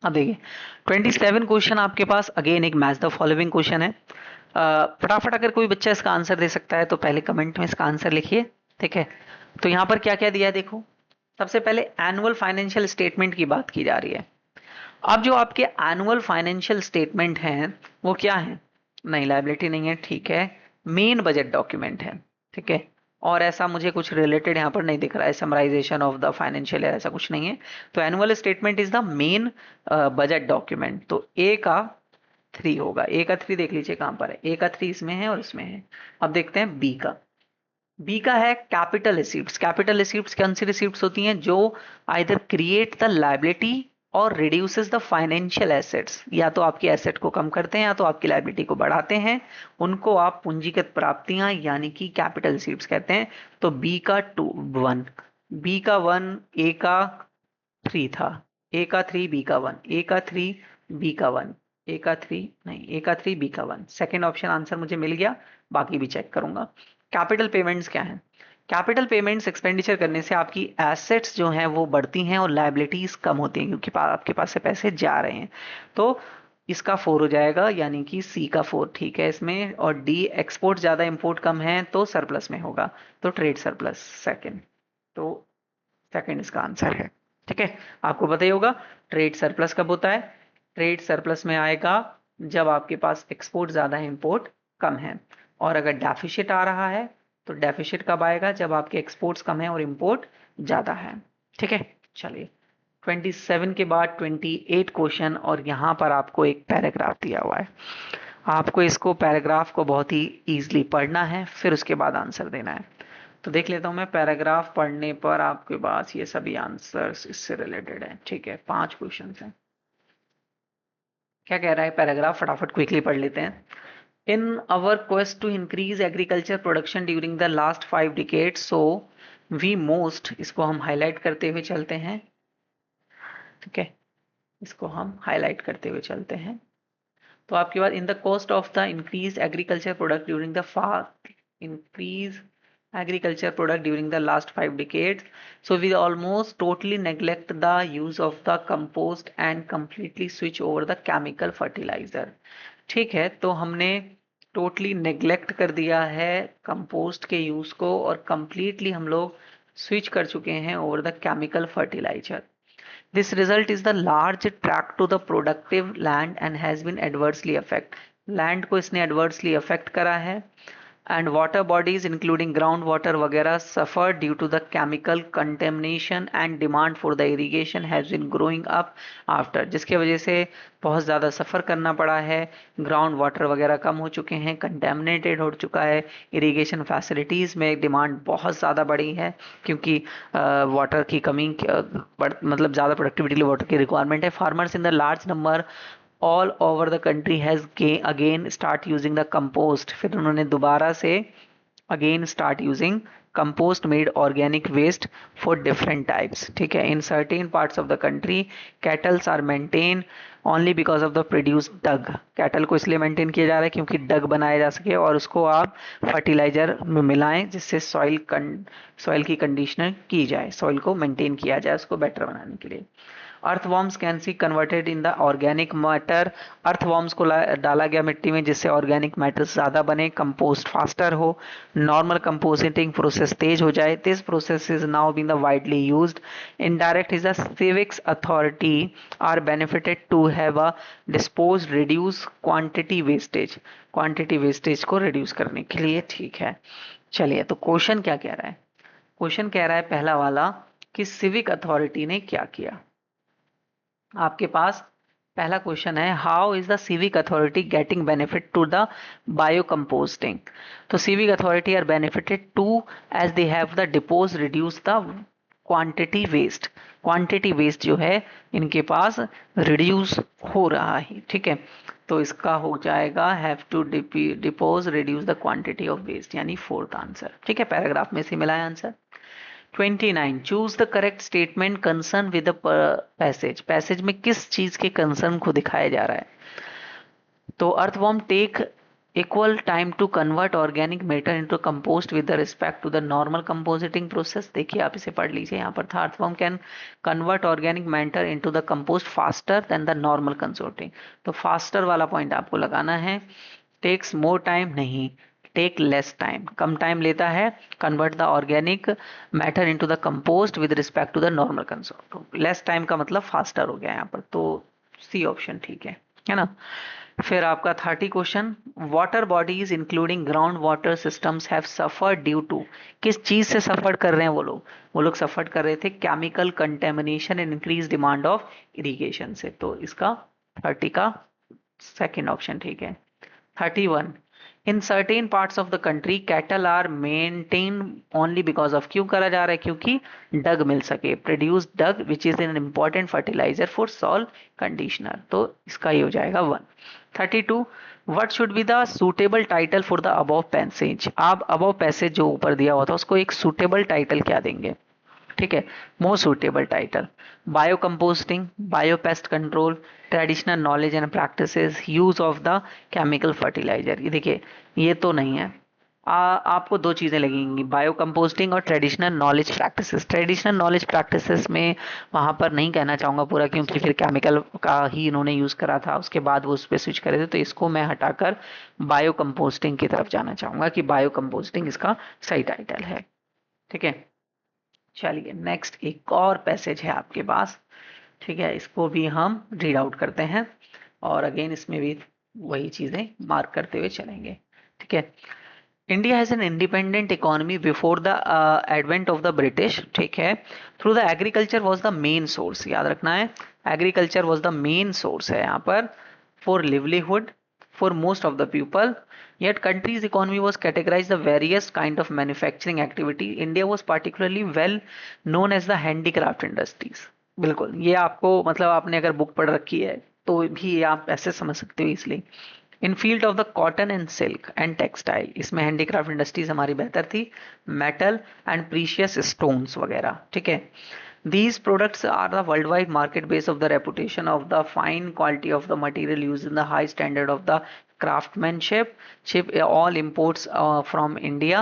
अब देखिए 27 क्वेश्चन आपके पास अगेन एक मैच द फॉलोइंग क्वेश्चन है, फटाफट अगर कोई बच्चा इसका आंसर दे सकता है तो पहले कमेंट में इसका आंसर लिखिए। ठीक है। तो यहाँ पर क्या क्या दिया है देखो, सबसे पहले एनुअल फाइनेंशियल स्टेटमेंट की बात की जा रही है। अब जो आपके एनुअल फाइनेंशियल स्टेटमेंट हैं वो क्या है, नहीं लायबिलिटी नहीं है, ठीक है, मेन बजट डॉक्यूमेंट है। ठीक है। और ऐसा मुझे कुछ रिलेटेड यहाँ पर नहीं दिख रहा है, summarization of the financial year ऐसा कुछ नहीं है, तो annual statement is the main budget document, तो ए का 3 होगा, ए का 3 देख लीजिए कहां पर है, ए का 3 इसमें है और इसमें है। अब देखते हैं बी का, बी का है कैपिटल रिसीप्ट्स, कैपिटल रिसीप्ट्स कौन सी रिसीप्ट्स होती हैं, जो आइदर क्रिएट द लायबिलिटी और रिड्यूसेस द फाइनेंशियल एसेट्स, या तो आपकी एसेट को कम करते हैं या तो आपकी लायबिलिटी को बढ़ाते हैं, उनको आप पूंजीगत प्राप्तियां यानी कि कैपिटल रिसीप्ट्स कहते हैं। तो बी का 1, बी का 1, ए का 3 था, ए का 3 बी का 1, ए का 3 बी का 1, ए का 3 नहीं, ए का 3 बी का 1, सेकेंड ऑप्शन आंसर मुझे मिल गया, बाकी भी चेक करूंगा। कैपिटल पेमेंट्स क्या है, कैपिटल पेमेंट्स एक्सपेंडिचर करने से आपकी एसेट्स जो हैं वो बढ़ती हैं और लायबिलिटीज कम होती हैं, क्योंकि आपके पास से पैसे जा रहे हैं, तो इसका 4 हो जाएगा, यानी कि सी का 4 ठीक है इसमें। और डी, एक्सपोर्ट ज्यादा इंपोर्ट कम है तो सरप्लस में होगा, तो ट्रेड सरप्लस सेकंड, तो सेकंड इसका आंसर है। ठीक है। आपको पता ही होगा ट्रेड सरप्लस कब होता है, ट्रेड सरप्लस में आएगा जब आपके पास एक्सपोर्ट ज्यादा है इंपोर्ट कम है, और अगर डेफिसिट आ रहा है तो डेफिसिट कब आएगा, जब आपके एक्सपोर्ट्स कम है और इंपोर्ट ज्यादा है। ठीक है। चलिए 27 के बाद 28 क्वेश्चन, और यहाँ पर आपको एक पैराग्राफ दिया हुआ है, आपको इसको पैराग्राफ को बहुत ही इजीली पढ़ना है, फिर उसके बाद आंसर देना है। तो देख लेता हूं मैं, पैराग्राफ पढ़ने पर आपके पास ये सभी आंसर्स इससे रिलेटेड हैं। ठीक है, 5 क्वेश्चन हैं। क्या कह रहा है पैराग्राफ, फटाफट क्विकली पढ़ लेते हैं। In our quest to increase agriculture production during the last 5 decades, so we most, इसको हम हाईलाइट करते हुए चलते हैं। ठीक है, इसको हम हाईलाइट करते हुए चलते हैं। तो आपके बाद in the cost of the increase agriculture product during the fast increase agriculture product during the last 5 decades. So we almost totally neglect the use of the compost and completely switch over the chemical fertilizer. ठीक है, तो हमने totally neglect कर दिया है compost के use को और कंप्लीटली हम लोग स्विच कर चुके हैं over the chemical fertiliser. This result is the large tract to the productive land and has been adversely affect. Land को इसने adversely affect करा है and water bodies including groundwater वगैरह suffer due to the chemical contamination and demand for the irrigation has been growing up after, जिसके वजह से बहुत ज़्यादा सफ़र करना पड़ा है, ग्राउंड वाटर वगैरह कम हो चुके हैं, कंटेमिनेटेड हो चुका है, इरिगेशन फैसिलिटीज़ में डिमांड बहुत ज़्यादा बढ़ी है क्योंकि वाटर की कमी मतलब ज़्यादा प्रोडक्टिविटी के लिए वाटर की रिक्वायरमेंट है. Farmers in the large number all over the country has again start using the compost. फिर उन्होंने दोबारा से again start using compost made organic waste for different types. ठीक है, in certain parts of the country cattle are maintained only because of the produced dung. cattle को इसलिए maintain किया जा रहा है क्योंकि डग बनाया जा सके और उसको आप फर्टिलाइजर में मिलाएं जिससे सॉइल की कंडीशनर की जाए, सॉइल को मेंटेन किया जाए उसको बेटर बनाने के लिए. Earthworms can see converted in the organic matter. Earthworms को डाला गया मिट्टी में जिससे ऑर्गेनिक मैटर ज़्यादा बने, कंपोस्ट फास्टर हो, नॉर्मल कंपोजिटिंग प्रोसेस तेज हो जाए. This process is now been the widely used. Indirect is the civics authority are benefited to have a dispose reduce quantity wastage. Quantity wastage को reduce करने के लिए. ठीक है, चलिए तो क्वेश्चन क्या कह रहा है. क्वेश्चन कह रहा है पहला वाला कि सिविक अथॉरिटी ने क्या किया. आपके पास पहला क्वेश्चन है how is the civic authority getting benefit to the bio composting. तो civic authority are benefited to as they have the depose reduce the quantity waste. Quantity waste जो है इनके पास रिड्यूस हो रहा है. ठीक है, तो इसका हो जाएगा have to dispose reduce the quantity of waste, यानी फोर्थ आंसर. ठीक है, पैराग्राफ में से मिला है answer. 29. Choose the correct statement concern with the passage. Passage में किस चीज के कंसर्न को दिखाया जा रहा है. तो earthworm take equal time to convert organic matter into compost with respect to the normal composting process. देखिए आप इसे पढ़ लीजिए, यहाँ पर था earthworm can convert organic matter into the compost faster than the normal composting. तो फास्टर वाला पॉइंट आपको लगाना है. टेक्स मोर टाइम नहीं, टेक लेस टाइम, कम टाइम लेता है. Convert the organic matter into the compost with respect to the normal compost. Less time का मतलब फास्टर हो गया यहाँ पर, तो सी ऑप्शन ठीक है ना. फिर आपका 30 question, water bodies including ground water systems have suffered due to. किस चीज से सफर कर रहे हैं वो लोग सफर कर रहे थे chemical contamination and increase demand of irrigation से. तो इसका 30 का सेकेंड ऑप्शन ठीक है. 31. In certain parts of the country cattle are maintain only because of. क्यों करा जा रहा है, क्योंकि डग मिल सके. Produce dung which is an important fertiliser for soil conditioner. तो इसका ये हो जाएगा 1. 32. What should be the suitable title for the above passage. आप अबव पैसेज जो ऊपर दिया हुआ था उसको एक सुटेबल टाइटल क्या देंगे. ठीक है, most suitable title bio composting, bio pest control, traditional knowledge and practices, use of the chemical fertiliser. ये देखिए ये तो नहीं है. आपको दो चीज़ें लगेंगी, बायो कंपोस्टिंग और traditional knowledge practices. Traditional knowledge practices में वहाँ पर नहीं कहना चाहूँगा पूरा क्योंकि फिर केमिकल का ही इन्होंने यूज़ करा था, उसके बाद वो उस पर स्विच करे थे. तो इसको मैं हटाकर बायो कंपोस्टिंग की तरफ जाना चाहूँगा कि बायो कंपोस्टिंग इसका सही टाइटल है. ठीक है, चलिए नेक्स्ट एक और पैसेज है आपके पास. ठीक है, इसको भी हम रीड आउट करते हैं और अगेन इसमें भी वही चीज़ें मार्क करते हुए चलेंगे. ठीक है, India has an independent economy before the advent of the British. ठीक है, through the agriculture was the main source. याद रखना है, agriculture was the main source है यहाँ पर for livelihood for most of the people. Yet country's economy was categorized the various kind of manufacturing activity. India was particularly well known as the handicraft industries. बिल्कुल, ये आपको मतलब आपने अगर book पढ़ रखी है तो भी आप ऐसे समझ सकते हो इसलिए. In field of the cotton and silk and textile, इसमें हैंडीक्राफ्ट इंडस्ट्रीज हमारी बेहतर थी. मेटल एंड प्रीशियस स्टोन्स वगैरह. ठीक है, these products are the worldwide market base of the reputation of the fine quality of the material used in the high standard of the craftsmanship. All imports from India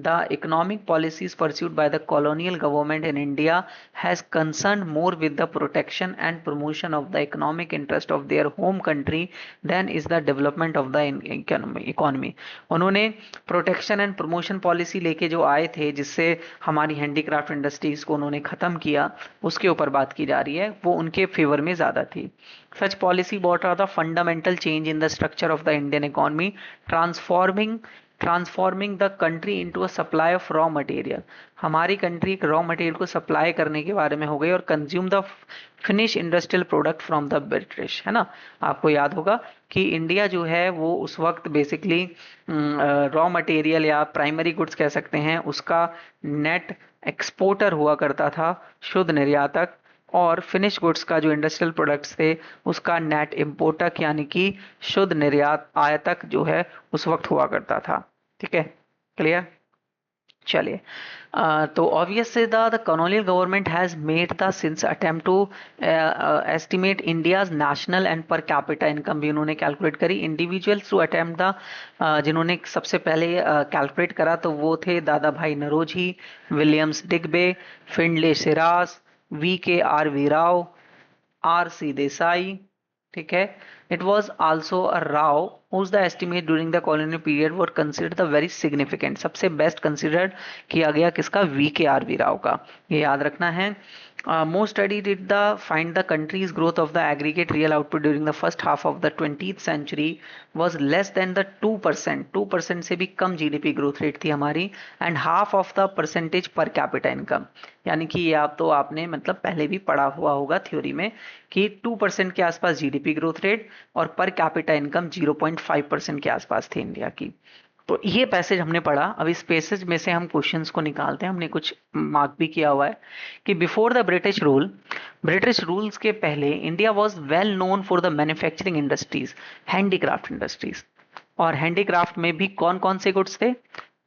the economic policies pursued by the colonial government in India has concerned more with the protection and promotion of the economic interest of their home country than is the development of the economy. उन्होंने protection and promotion policy लेके जो आए थे जिससे हमारी handicraft industries को उन्होंने खत्म किया, उसके ऊपर बात की जा रही है, वो उनके फेवर में ज्यादा थी. Such policy brought about a fundamental change in the structure of the Indian economy, transforming the country into a supply of raw material. हमारी कंट्री एक रॉ मटेरियल को सप्लाई करने के बारे में हो गई और consume the finish industrial product from the British, है ना. आपको याद होगा कि इंडिया जो है वो उस वक्त बेसिकली रॉ मटेरियल या प्राइमरी गुड्स कह सकते हैं उसका नेट एक्सपोर्टर हुआ करता था, शुद्ध निर्यातक, और फिनिश गुड्स का जो इंडस्ट्रियल प्रोडक्ट्स थे उसका नेट इम्पोर्टक यानी कि शुद्ध निर्यात आयातक जो है उस वक्त हुआ करता था. ठीक है, क्लियर. चलिए, तो obviously the colonial government has made the sincere attempt to estimate India's national and per capita income भी उन्होंने कैलकुलेट करी. इंडिविजुअल्स टू अटेम्प्ट द जिन्होंने सबसे पहले कैलकुलेट करा तो वो थे Dadabhai Naoroji, Williams Digby, Findlay Shirras, VKRV Rao, RC Desai. ठीक है. It was also a Rao whose the estimate during the colonial period were considered the very significant. सबसे बेस्ट कंसिडर्ड किया गया किसका? VKRV राव का. ये याद रखना है. Most study did the find the country's growth of the aggregate real output during the first half of the 20th century was less than the 2%. 2% से भी कम GDP growth rate थी हमारी, and half of the percentage per capita income. यानी कि ये आप तो आपने मतलब पहले भी पढ़ा हुआ होगा थ्योरी में कि 2% के आसपास GDP ग्रोथ रेट और पर कैपिटा इनकम 0.5% के आसपास थी इंडिया की. तो ये पैसेज हमने पढ़ा. अब इस पैसेज में से हम क्वेश्चंस को निकालते हैं. हमने कुछ मार्क भी किया हुआ है कि बिफोर द ब्रिटिश रूल्स के पहले India was well known for the manufacturing industries, handicraft industries. और हैंडीक्राफ्ट में भी कौन कौन से गुड्स थे?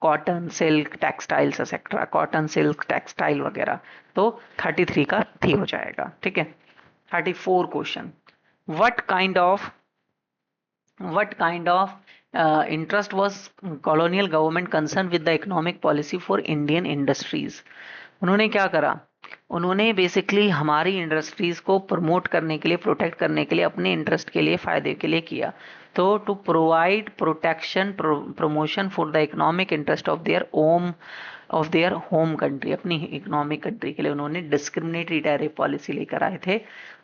Cotton, silk, textiles etcetera. Cotton, silk, textile वगैरह. तो 33 का थी हो जाएगा. ठीक है. 34 question. What kind of interest was colonial government concerned with the economic policy for Indian industries? उन्होंने क्या करा? उन्होंने बेसिकली हमारी इंडस्ट्रीज को प्रमोट करने के लिए, प्रोटेक्ट करने के लिए, अपने इंटरेस्ट के लिए, फायदे के लिए किया. तो to provide protection, promotion for the economic interest of their home country, अपनी इकोनॉमिक कंट्री के लिए उन्होंने डिस्क्रिमिनेटरी टैरिफ पॉलिसी लेकर आए थे.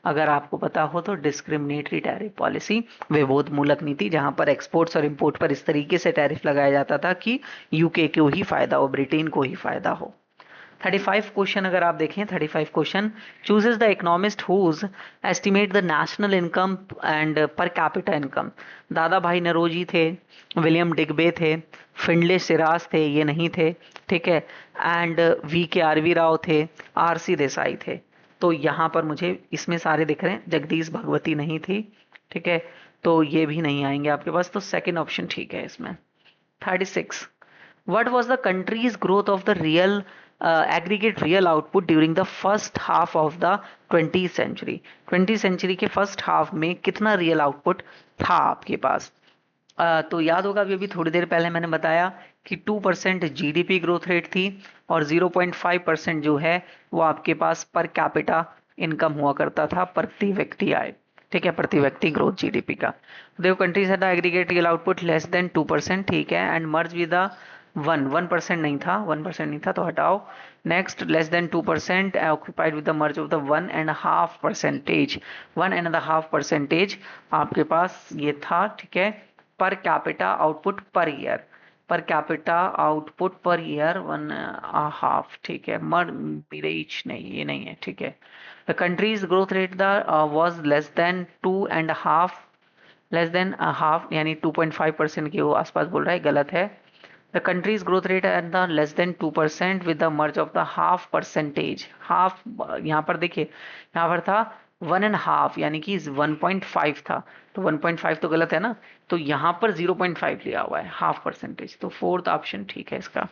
अगर आपको पता हो तो डिस्क्रिमिनेटरी टैरिफ पॉलिसी विरोध मूलक नीति, जहां पर एक्सपोर्ट्स और इंपोर्ट पर इस तरीके से टैरिफ लगाया जाता था कि यूके को ही फायदा हो, ब्रिटेन को ही फायदा हो. 35 क्वेश्चन अगर आप देखें, 35 question. Chooses the economist whose estimate the national income and per capita income. Dadabhai Naoroji थे, विलियम डिग्बे थे, फिंडले सिरास थे, ये नहीं थे. ठीक है. एंड VKRV राव थे, RC देसाई थे. तो यहाँ पर मुझे इसमें सारे दिख रहे हैं. जगदीश भगवती नहीं थी. ठीक है. तो ये भी नहीं आएंगे आपके पास. तो सेकेंड ऑप्शन ठीक है इसमें. 36. What was the country's growth of the real aggregate real output during the first half of the 20th century? 20th century के फर्स्ट हाफ में कितना रियल आउटपुट था आपके पास? तो याद होगा अभी थोड़ी देर पहले मैंने बताया कि 2% GDP ग्रोथ रेट थी और 0.5% जो है वो आपके पास पर कैपिटा इनकम हुआ करता था, प्रति व्यक्ति आय. ठीक है. प्रति व्यक्ति ग्रोथ GDP का. देखो countries had aggregate real output less than 2%. ठीक है. एंड मर्ज विद द 1% नहीं था, 1% नहीं था तो हटाओ. Next, less than 2% occupied with the merge of the 1.5%. 1.5% आपके पास ये था. ठीक है. Per capita output per year, per capita output per year 1.5. ठीक है. रीच नहीं, ये नहीं है. ठीक है. The countries growth rate was less than 2.5, less than half यानी 2.5% के वो आसपास बोल रहा है, गलत है. The country's growth rate at the less than 2% with the merge of the half percentage. Half यहाँ पर देखिए, यहाँ पर था 1.5 यानी कि 1.5 था. तो 1.5 तो गलत है ना. तो यहाँ पर 0.5 लिया हुआ है, हाफ परसेंटेज. तो फोर्थ ऑप्शन ठीक है इसका.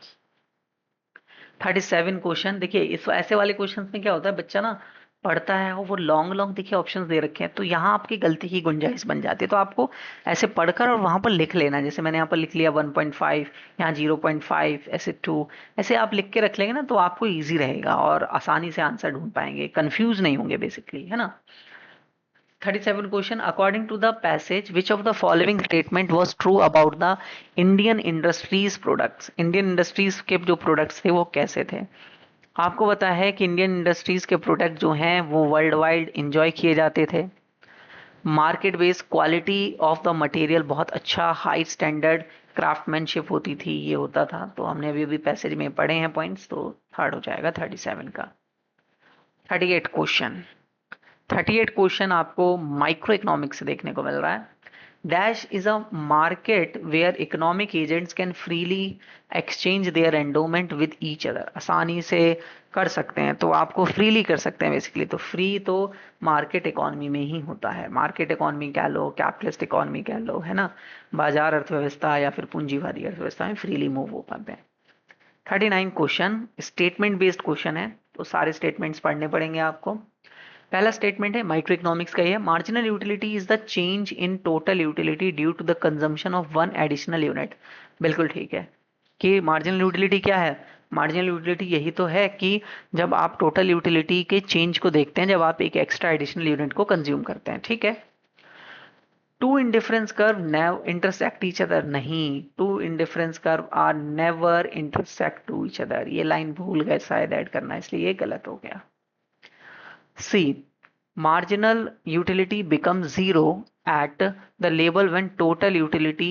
37 क्वेश्चन. देखिए इस ऐसे वाले क्वेश्चंस में क्या होता है, बच्चा ना पढ़ता है और वो लॉन्ग लॉन्ग देखिए ऑप्शंस दे रखे हैं, तो यहाँ आपकी गलती की गुंजाइश बन जाती है। तो आपको ऐसे पढ़कर और वहां पर लिख लेना, जैसे मैंने यहाँ पर लिख लिया 1.5, यहाँ 0.5, ऐसे 2, ऐसे आप लिख के रख लेंगे ना तो आपको इजी रहेगा और आसानी से आंसर ढूंढ पाएंगे, कंफ्यूज नहीं होंगे बेसिकली, है ना। 37 question, according to the passage which of the following statement was true about the Indian industries products. Indian industries के जो प्रोडक्ट्स थे वो कैसे थे। आपको पता है कि इंडियन इंडस्ट्रीज के प्रोडक्ट जो हैं वो वर्ल्ड वाइड इंजॉय किए जाते थे। Market based quality of the material बहुत अच्छा, हाई स्टैंडर्ड क्राफ्टमैनशिप होती थी, ये होता था। तो हमने अभी अभी पैसेज में पढ़े हैं पॉइंट्स, तो थर्ड हो जाएगा 37 का। 38 क्वेश्चन, 38 क्वेश्चन आपको माइक्रो इकोनॉमिक्स से देखने को मिल रहा है। Dash is a market where economic agents can freely exchange their endowment with each other. आसानी से कर सकते हैं, तो आपको फ्रीली कर सकते हैं बेसिकली। तो फ्री तो मार्केट इकोनॉमी में ही होता है, मार्केट इकोनॉमी कह लो, कैपिटलिस्ट इकोनॉमी कह लो, है ना। बाजार अर्थव्यवस्था या फिर पूंजीवादी अर्थव्यवस्था में फ्रीली मूव हो पाते हैं। 39 क्वेश्चन स्टेटमेंट बेस्ड क्वेश्चन है, तो सारे स्टेटमेंट्स पढ़ने पड़ेंगे आपको। पहला स्टेटमेंट है माइक्रो इकोनॉमिक्स का, ही है, marginal utility is the change in total utility due to the consumption of one additional unit. बिल्कुल ठीक है कि मार्जिनल यूटिलिटी क्या है। मार्जिनल यूटिलिटी यही तो है कि जब आप टोटल यूटिलिटी के चेंज को देखते हैं, जब आप एक एक्स्ट्रा एडिशनल यूनिट को कंज्यूम करते हैं, ठीक है। Two indifference curve never intersect each other, नहीं, two indifference curve are never intersect to each other. ये लाइन भूल गए शायद ऐड करना, इसलिए ये गलत हो गया। सी, marginal utility becomes zero at the label when total utility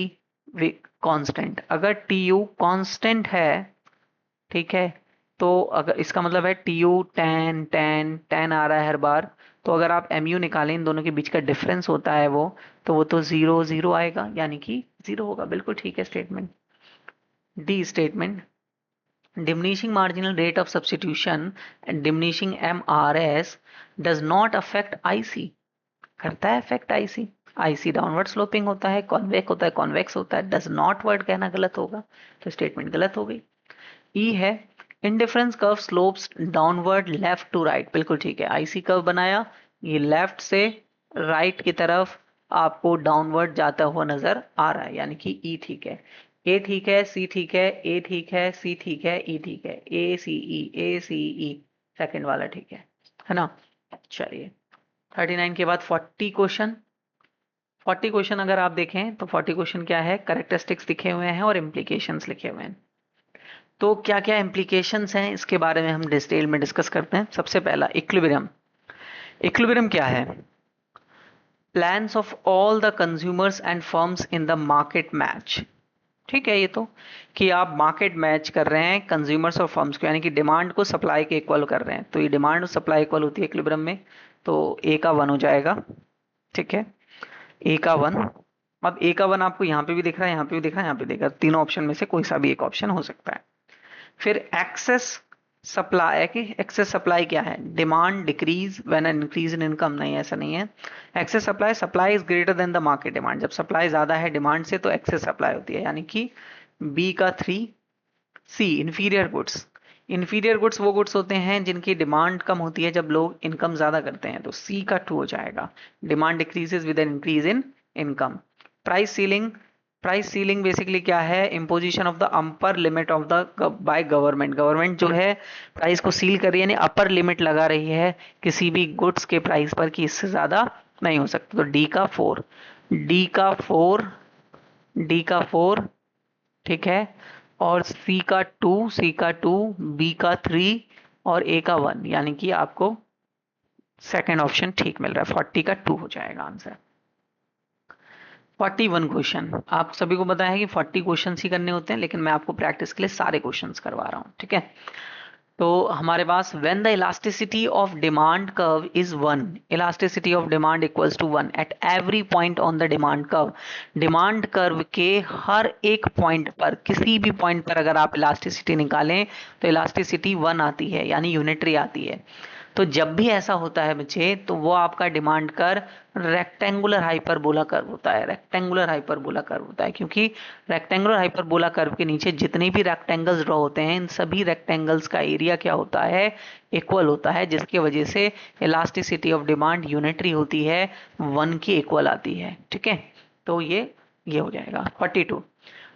constant। अगर TU constant है, ठीक है, तो अगर इसका मतलब है TU 10 10 10 आ रहा है हर बार, तो अगर आप MU निकालें, इन दोनों के बीच का डिफरेंस होता है वो, तो वो तो 0 0 आएगा, यानी कि 0 होगा। बिल्कुल ठीक है statement. D statement, diminishing marginal rate of substitution and diminishing MRS does not affect IC। करता है affect IC. IC downward sloping होता है, कॉन्वेक्स होता है, कॉन्वेक्स होता है, डज नॉट वर्ड कहना गलत होगा, तो स्टेटमेंट गलत हो गई। ई है indifference curve slopes downward left to right. बिल्कुल ठीक है, आईसी कर्व बनाया, ये लेफ्ट से राइट की तरफ आपको डाउनवर्ड जाता हुआ नजर आ रहा है, यानी कि ई ठीक है। ए ठीक है, सी ठीक है, ए ठीक है, सी ठीक है, ई ठीक है, ए सी ई, ए सी ई, सेकेंड वाला ठीक है ना। चलिए 39 के बाद 40 क्वेश्चन। 40 क्वेश्चन अगर आप देखें तो 40 क्वेश्चन क्या है, करेक्टरिस्टिक्स लिखे हुए हैं और इम्प्लीकेशंस लिखे हुए हैं। तो क्या क्या इम्प्लीकेशंस हैं इसके बारे में हम डिटेल में डिस्कस करते हैं। सबसे पहला इक्विलिब्रियम। इक्विलिब्रियम क्या है, plans of all the consumers and firms in the market match. ठीक है, ये तो कि आप मार्केट मैच कर रहे हैं कंज्यूमर्स और फर्म्स को, यानी कि डिमांड को सप्लाई के इक्वल कर रहे हैं। तो ये डिमांड और सप्लाई इक्वल होती है इक्विलिब्रियम में, तो ए का 1 हो जाएगा। ठीक है, ए का 1। अब ए का 1 आपको यहाँ पे भी दिख रहा है, यहाँ पे भी दिख रहा है, यहाँ पे दिख रहा है, तीनों ऑप्शन में से कोई सा भी एक ऑप्शन हो सकता है। फिर एक्सेस सप्लाई है कि एक्सेस सप्लाई क्या है, demand decrease when an increase in income, नहीं ऐसा नहीं है। Excess supply, supply is greater then the market demand, जब सप्लाई ज्यादा है डिमांड से तो एक्सेस सप्लाई होती है, यानी कि बी का 3। सी इंफीरियर गुड्स, इंफीरियर गुड्स वो गुड्स होते हैं जिनकी डिमांड कम होती है जब लोग इनकम ज्यादा करते हैं, तो सी का 2 हो जाएगा, demand decreases with an increase in income. Price ceiling, price ceiling basically क्या है, imposition of the upper limit of the by government. Government जो है प्राइस को सील कर रही है, यानी अपर लिमिट लगा रही है किसी भी गुड्स के प्राइस पर कि इससे ज्यादा नहीं हो सकता, तो डी का 4, डी का 4, डी का 4, ठीक है। और सी का 2, सी का 2, बी का 3 और ए का 1, यानी कि आपको सेकंड ऑप्शन ठीक मिल रहा है, 40 का 2 हो जाएगा आंसर। 41 क्वेश्चन, आप सभी को पता है कि 40 क्वेश्चन ही करने होते हैं, लेकिन मैं आपको प्रैक्टिस के लिए सारे क्वेश्चंस करवा रहा हूँ, ठीक है। तो हमारे पास when the elasticity of demand curve is 1, elasticity of demand equals to 1 at every point on the demand curve. Demand curve के हर एक पॉइंट पर, किसी भी पॉइंट पर अगर आप इलास्टिसिटी निकालें तो इलास्टिसिटी 1 आती है, यानी यूनिटरी आती है। तो जब भी ऐसा होता है बच्चे, तो वो आपका डिमांड कर रेक्टेंगुलर हाइपरबोला कर्व होता है, रेक्टेंगुलर हाइपरबोला कर्व होता है, क्योंकि रेक्टेंगुलर हाइपरबोला कर्व के नीचे जितने भी रेक्टेंगल्स ड्रॉ होते हैं, इन सभी रेक्टेंगल्स का एरिया क्या होता है, इक्वल होता है, जिसकी वजह से इलास्टिसिटी ऑफ डिमांड यूनिटरी होती है, 1 की इक्वल आती है। ठीक है, तो ये हो जाएगा 42।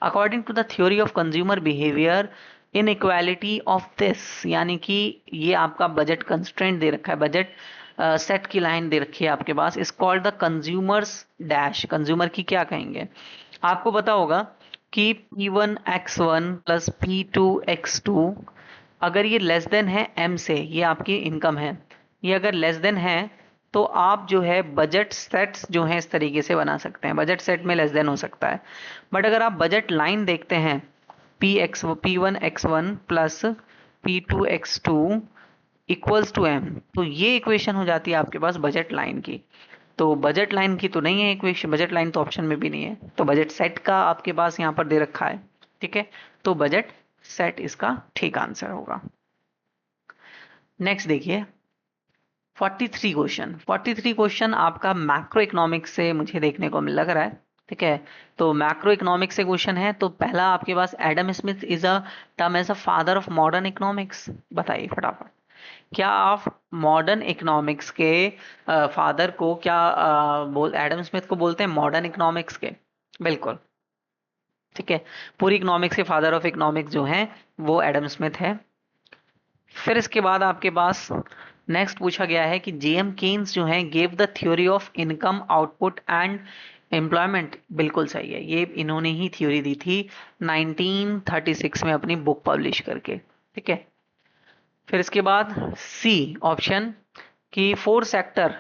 According to the theory of consumer behaviour, inequality of this, यानी कि ये आपका बजट कंस्ट्रेंट दे रखा है, बजट सेट की लाइन दे रखी है आपके पास, is called the consumers dash. Consumer की क्या कहेंगे, आपको पता होगा कि P1x1 प्लस P2x2, अगर ये लेस देन है m से, ये आपकी इनकम है, ये अगर लेस देन है, तो आप जो है बजट सेट्स जो है इस तरीके से बना सकते हैं, बजट सेट में लेस देन हो सकता है। बट अगर आप बजट लाइन देखते हैं, P1x1 plus P2x2 equals to m, तो ये इक्वेशन हो जाती है आपके पास बजट लाइन की। तो बजट लाइन की तो नहीं है इक्वेशन, बजट लाइन तो ऑप्शन में भी नहीं है, तो बजट सेट का आपके पास यहाँ पर दे रखा है। ठीक है, तो बजट सेट इसका ठीक आंसर होगा। नेक्स्ट देखिए 43 क्वेश्चन आपका मैक्रो इकोनॉमिक्स से मुझे देखने को लग रहा है। ठीक है, तो मैक्रो इकोनॉमिक्स से क्वेश्चन है, तो पहला आपके पास Adam Smith is a term as a father of modern economics. बताइए फटाफट, क्या आप मॉडर्न इकोनॉमिक्स के फादर को क्या एडम स्मिथ को बोलते हैं मॉडर्न इकोनॉमिक्स के? बिल्कुल, ठीक है, पूरी इकोनॉमिक्स के फादर ऑफ इकोनॉमिक्स जो हैं वो एडम स्मिथ है। फिर इसके बाद आपके पास नेक्स्ट पूछा गया है कि जेएम केन्स जो हैं gave the theory of income output and employment. बिल्कुल सही है, ये इन्होंने ही थ्योरी दी थी 1936 में अपनी बुक पब्लिश करके। ठीक है, फिर इसके बाद सी ऑप्शन की 4 sector,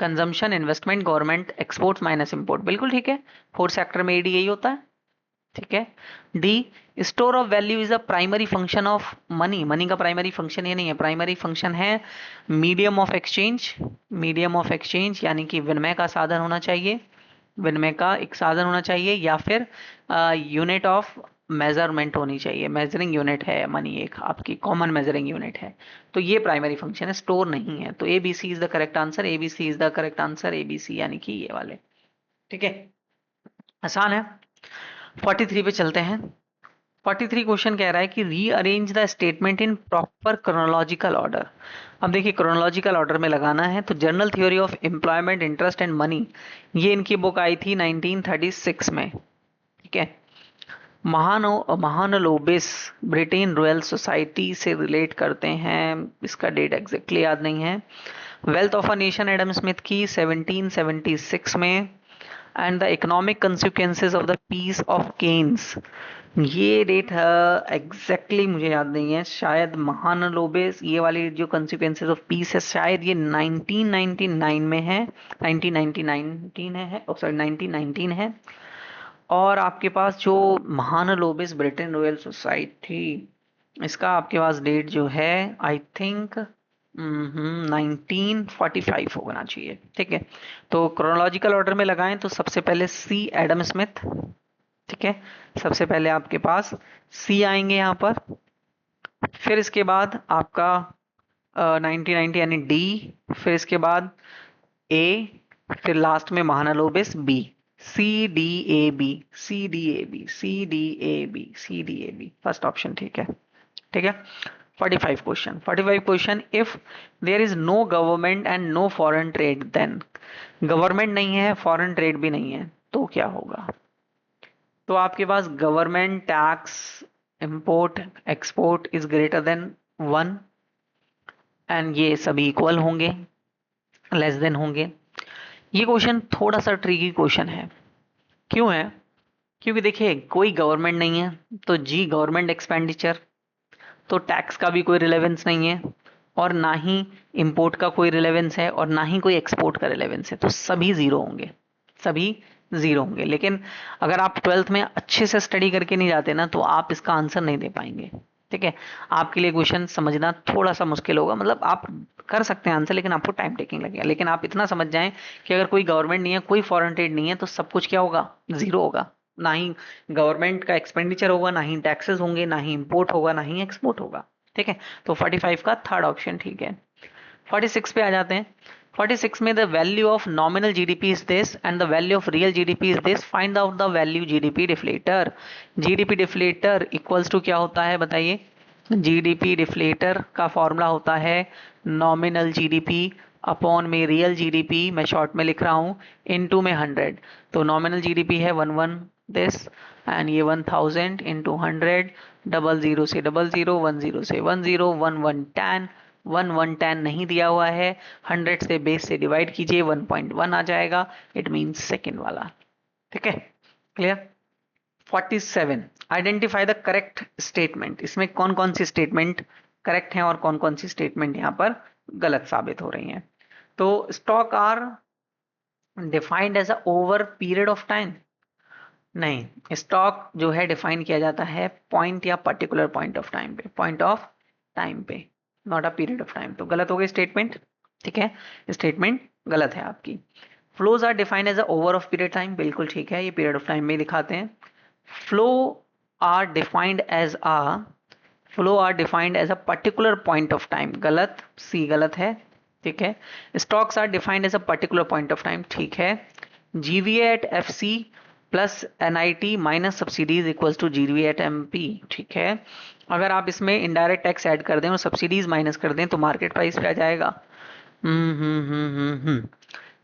consumption, investment, government, exports minus import, बिल्कुल ठीक है, 4 सेक्टर में ईडी यही होता है। ठीक है, D store of value is a primary function of money. Money का प्राइमरी फंक्शन ये नहीं है, प्राइमरी फंक्शन है medium of exchange, medium of exchange यानी कि विनिमय का साधन होना चाहिए, विनिमय का एक साधन होना चाहिए, या फिर यूनिट ऑफ मेजरमेंट होनी चाहिए, मेजरिंग यूनिट है मनी, एक आपकी कॉमन मेजरिंग यूनिट है। तो ये प्राइमरी फंक्शन है, स्टोर नहीं है। तो A B C is the correct answer, A B C is the correct answer, A B C यानी कि ये वाले। ठीक है, आसान है। 43 पे चलते हैं। 43 क्वेश्चन कह रहा है कि rearrange the statement in proper chronological order. अब देखिए क्रोनोलॉजिकल ऑर्डर में लगाना है, तो general theory of employment, interest and money, ये इनकी बुक आई थी 1936 में। ठीक है, महानलोबिस ब्रिटेन रॉयल सोसाइटी से रिलेट करते हैं, इसका डेट एग्जैक्टली याद नहीं है। Wealth of a nation Adam Smith की 1776 में, and the economic consequences of the peace of Keynes, ये डेट एग्जैक्टली मुझे याद नहीं है, शायद महानलोबिस ये वाली जो कंसिक्वेंसेस ऑफ पीस है शायद ये 1999 में है, 1919 है, सॉरी 1919 है। और आपके पास जो महानलोबिस ब्रिटेन रॉयल सोसाइटी, इसका आपके पास डेट जो है आई थिंक 1945 होना चाहिए। ठीक है, तो क्रोनोलॉजिकल ऑर्डर में लगाएं तो सबसे पहले सी एडम स्मिथ। ठीक है, सबसे पहले आपके पास सी आएंगे यहाँ पर, फिर इसके बाद आपका 1990 यानी डी, फिर इसके बाद ए, फिर लास्ट में Mahalanobis B, C D A B, C D A B, C D A B, C D A B, first option. ठीक है, ठीक है। 45 question, if there is no government and no foreign trade, then government नहीं है, foreign trade भी नहीं है, तो क्या होगा? तो आपके पास government tax, import, export is greater than 1, and ये सभी इक्वल होंगे, लेस देन होंगे। ये क्वेश्चन थोड़ा सा ट्रिकी क्वेश्चन है, क्यों है? क्योंकि देखिए कोई गवर्नमेंट नहीं है, तो जी गवर्नमेंट एक्सपेंडिचर, तो टैक्स का भी कोई रिलेवेंस नहीं है, और ना ही इंपोर्ट का कोई रिलेवेंस है, और ना ही कोई एक्सपोर्ट का रिलेवेंस है, तो सभी जीरो होंगे, सभी जीरो होंगे। लेकिन अगर आप 12th में अच्छे से स्टडी करके नहीं जाते ना, तो आप इसका आंसर नहीं दे पाएंगे। ठीक है, आपके लिए क्वेश्चन समझना थोड़ा सा मुश्किल होगा, मतलब आप कर सकते हैं आंसर, लेकिन आपको टाइम टेकिंग लगेगा। लेकिन आप इतना समझ जाएं कि अगर कोई गवर्नमेंट नहीं है, कोई फॉरेन ट्रेड नहीं है, तो सब कुछ क्या होगा? जीरो होगा। ना ही गवर्नमेंट का एक्सपेंडिचर होगा, ना ही टैक्सेस होंगे, ना ही इंपोर्ट होगा, ना ही एक्सपोर्ट होगा। ठीक है, तो 45 का थर्ड ऑप्शन ठीक है। 46 पे आ जाते हैं। 46 में the value of nominal GDP is this and the value of real GDP is this, find out the value GDP deflator. GDP deflator equals to क्या होता है बताइए? जीडीपी डिफ्लेटर का फॉर्मूला होता है नॉमिनल जीडीपी अपॉन में real GDP, मैं short में लिख रहा हूँ, इनटू में 100। तो नॉमिनल जीडीपी है 11 दिस एंड ये 1000 इंटू 100, 00 से 00, 10 से 10, 1110, 1110 नहीं दिया हुआ है, 100 से बेस से डिवाइड कीजिए 1.1 आ जाएगा, इट मीन्स सेकेंड वाला। ठीक है, clear? 47 identify the correct statement. इसमें कौन कौन सी स्टेटमेंट करेक्ट हैं और कौन कौन सी स्टेटमेंट यहाँ पर गलत साबित हो रही हैं। तो stock are defined as a over period of time, नहीं, स्टॉक जो है डिफाइन किया जाता है पॉइंट या पर्टिकुलर पॉइंट ऑफ टाइम पे, पॉइंट ऑफ टाइम पे, not a period of time. तो गलत हो गई स्टेटमेंट। ठीक है, स्टेटमेंट गलत है आपकी। Flows are defined as a over of period time, बिल्कुल ठीक है, ये पीरियड ऑफ टाइम में दिखाते हैं। Flow are defined as a flow are defined as a particular point of time, गलत, सी गलत है। ठीक है, stocks are defined as a particular point of time, ठीक है। GVA at F C plus NIT minus subsidies equals to GVA at MP, ठीक है। अगर आप इसमें इनडायरेक्ट टैक्स ऐड कर दें और सब्सिडीज माइनस कर दें तो मार्केट प्राइस पे आ जाएगा।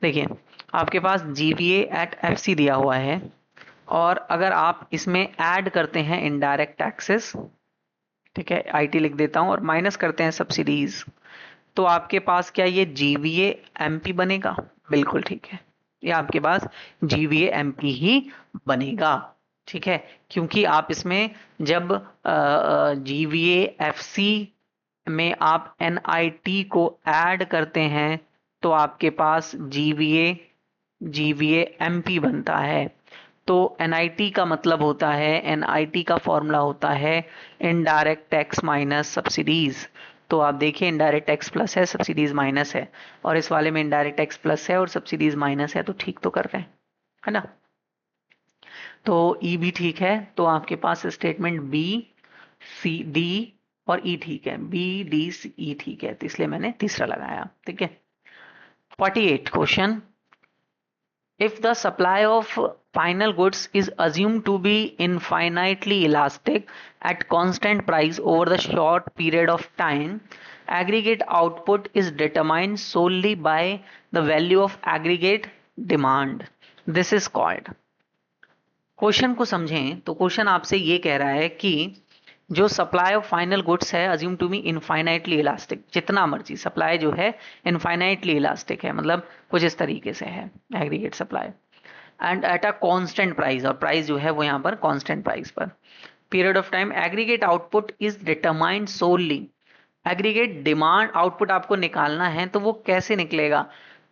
देखिए, आपके पास जीवीए एट एफ सी दिया हुआ है और अगर आप इसमें ऐड करते हैं इनडायरेक्ट टैक्सेस, ठीक है, आईटी लिख देता हूं, और माइनस करते हैं सब्सिडीज, तो आपके पास क्या ये जीवीए एमपी बनेगा? बिल्कुल ठीक है, ये आपके पास जीवीए एमपी ही बनेगा। ठीक है, क्योंकि आप इसमें जब जीवीए एफसी में आप एनआईटी को ऐड करते हैं तो आपके पास जीवीए जीवीए एमपी बनता है। तो एनआईटी का मतलब होता है, एनआईटी का फॉर्मूला होता है इनडायरेक्ट टैक्स माइनस सब्सिडीज। तो आप देखिए, इनडायरेक्ट टैक्स प्लस है, सब्सिडीज माइनस है, और इस वाले में इनडायरेक्ट टैक्स प्लस है और सब्सिडीज माइनस है, तो ठीक तो कर रहे हैं, है ना? तो ई भी ठीक है, तो आपके पास स्टेटमेंट बी सी डी और ई ठीक है, बी डी सी ई ठीक है, तो इसलिए मैंने तीसरा लगाया। ठीक है, 48 question, if the supply of final goods is assumed to be infinitely elastic at constant price over the short period of time, aggregate output is determined solely by the value of aggregate demand. This is called। Question को समझें तो question आपसे ये कह रहा है कि जो सप्लाई ऑफ फाइनल गुड्स है assume to be infinitely elastic, जितना मर्जी सप्लाई जो है इनफाइनाइटली इलास्टिक है, मतलब कुछ इस तरीके से है aggregate supply, and at a constant price, और प्राइस जो है वो यहाँ पर कांस्टेंट प्राइस पर, period of time, aggregate output is determined solely. Aggregate demand output आपको निकालना है तो वो कैसे निकलेगा?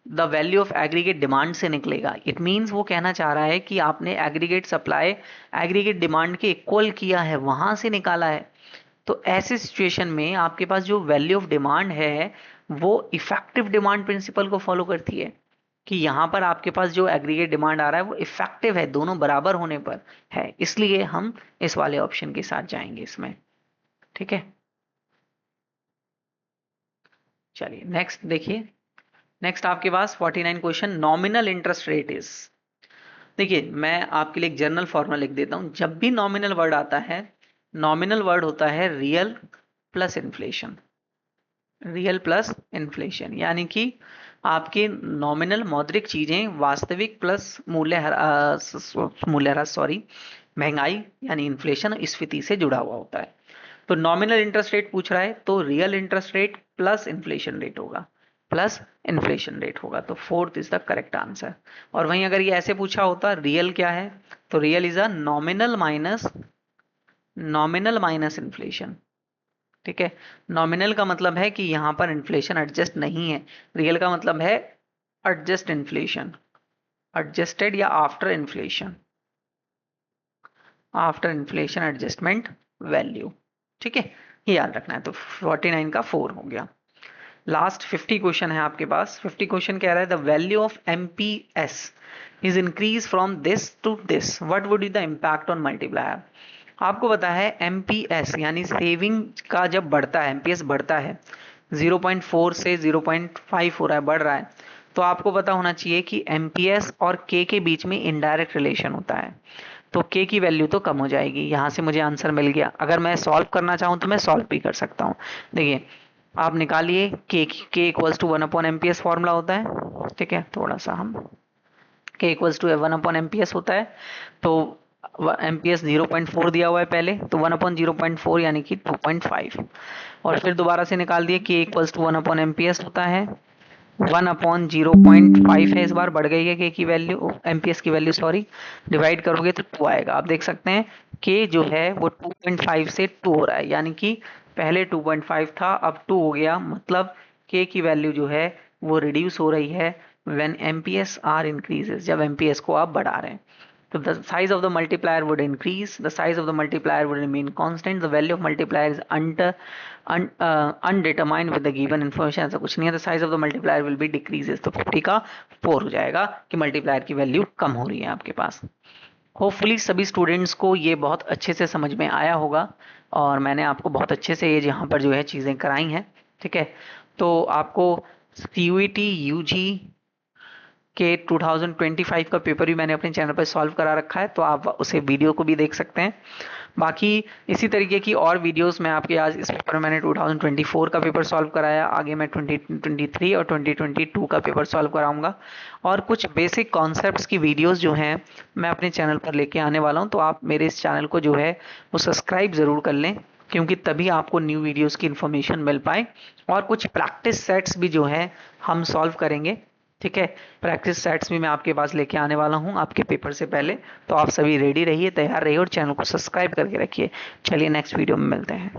The value of aggregate demand से निकलेगा। इट मीन्स वो कहना चाह रहा है कि आपने एग्रीगेट सप्लाई एग्रीगेट डिमांड के इक्वल किया है, वहां से निकाला है। तो ऐसी सिचुएशन में आपके पास जो वैल्यू ऑफ डिमांड है वो इफेक्टिव डिमांड प्रिंसिपल को फॉलो करती है, कि यहाँ पर आपके पास जो एग्रीगेट डिमांड आ रहा है वो इफेक्टिव है, दोनों बराबर होने पर है, इसलिए हम इस वाले ऑप्शन के साथ जाएंगे इसमें। ठीक है, चलिए नेक्स्ट देखिए। नेक्स्ट आपके पास 49 question, nominal interest rate is. देखिए, मैं आपके लिए एक जनरल फॉर्मूला लिख देता हूं, जब भी नॉमिनल वर्ड आता है, नॉमिनल वर्ड होता है real plus inflation, real plus inflation, यानी कि आपके नॉमिनल मौद्रिक चीजें वास्तविक प्लस मूल्यह्रास सॉरी महंगाई यानी इन्फ्लेशन स्फीति से जुड़ा हुआ होता है। तो नॉमिनल इंटरेस्ट रेट पूछ रहा है तो real interest rate plus inflation rate होगा, प्लस इन्फ्लेशन रेट होगा, तो fourth is the correct answer. और वहीं अगर ये ऐसे पूछा होता रियल क्या है, तो real is a nominal minus inflation. ठीक है, नॉमिनल का मतलब है कि यहां पर इन्फ्लेशन एडजस्ट नहीं है, रियल का मतलब है एडजस्ट इन्फ्लेशन, एडजस्टेड या आफ्टर इन्फ्लेशन एडजस्टमेंट वैल्यू। ठीक है, ये याद रखना है। तो 49 का 4 हो गया। लास्ट 50 क्वेश्चन है आपके पास। 50 क्वेश्चन कह रहा है the value of MPS is increase from this to this, what would be the impact on multiplier. आपको पता है एमपीएस यानी सेविंग का जब बढ़ता है, एमपीएस बढ़ता है 0.4 से 0.5 हो रहा है, बढ़ रहा है, तो आपको पता होना चाहिए कि एमपीएस और के बीच में इनडायरेक्ट रिलेशन होता है, तो के की वैल्यू तो कम हो जाएगी। यहाँ से मुझे आंसर मिल गया। अगर मैं सॉल्व करना चाहूँ तो मैं सॉल्व भी कर सकता हूँ। देखिए आप निकालिए के इक्वल्स टू 1/MPS फॉर्मूला होता है, ठीक है, थोड़ा सा हम के इक्वल्स टू 1/MPS होता है, तो एमपीएस 0.4 दिया हुआ है पहले, तो 1/0.4 यानी कि 2.5, और फिर दोबारा से निकाल दिए के इक्वल्स टू 1/MPS होता है, 1/0.5 है, इस बार बढ़ गई है के की वैल्यू, एमपीएस की वैल्यू सॉरी, डिवाइड करोगे तो 2 आएगा। आप देख सकते हैं के जो है वो 2.5 से 2 हो रहा है, यानी कि पहले 2.5 था, अब 2 हो गया, मतलब के की वैल्यू जो है वो रिड्यूस हो रही है व्हेन एमपीएस आर इंक्रीजेस, जब एमपीएस को आप बढ़ा रहे हैं। So the size of the multiplier would increase, the size of the multiplier would remain constant, the value of multiplier is undetermined with the given information, ऐसा कुछ नहीं है, the size of the multiplier will be decreases, तो 50 का 4 हो जाएगा कि multiplier की वैल्यू कम हो रही है आपके पास। होपफुली सभी स्टूडेंट्स को ये बहुत अच्छे से समझ में आया होगा, और मैंने आपको बहुत अच्छे से ये यहाँ पर जो है चीज़ें कराई हैं, ठीक है। तो आपको सीयूईटी यूजी के 2025 का पेपर भी मैंने अपने चैनल पर सॉल्व करा रखा है, तो आप उसे वीडियो को भी देख सकते हैं। बाकी इसी तरीके की और वीडियोस मैं आपके, आज इस पेपर में मैंने 2024 का पेपर सॉल्व कराया, आगे मैं 2023 और 2022 का पेपर सॉल्व कराऊंगा, और कुछ बेसिक कॉन्सेप्ट्स की वीडियोस जो हैं मैं अपने चैनल पर लेके आने वाला हूं, तो आप मेरे इस चैनल को जो है वो सब्सक्राइब ज़रूर कर लें, क्योंकि तभी आपको न्यू वीडियोस की इन्फॉर्मेशन मिल पाए। और कुछ प्रैक्टिस सेट्स भी जो है हम सॉल्व करेंगे, ठीक है, प्रैक्टिस सेट्स भी मैं आपके पास लेके आने वाला हूं आपके पेपर से पहले, तो आप सभी रेडी रहिए, तैयार रहिए, और चैनल को सब्सक्राइब करके रखिए। चलिए नेक्स्ट वीडियो में मिलते हैं।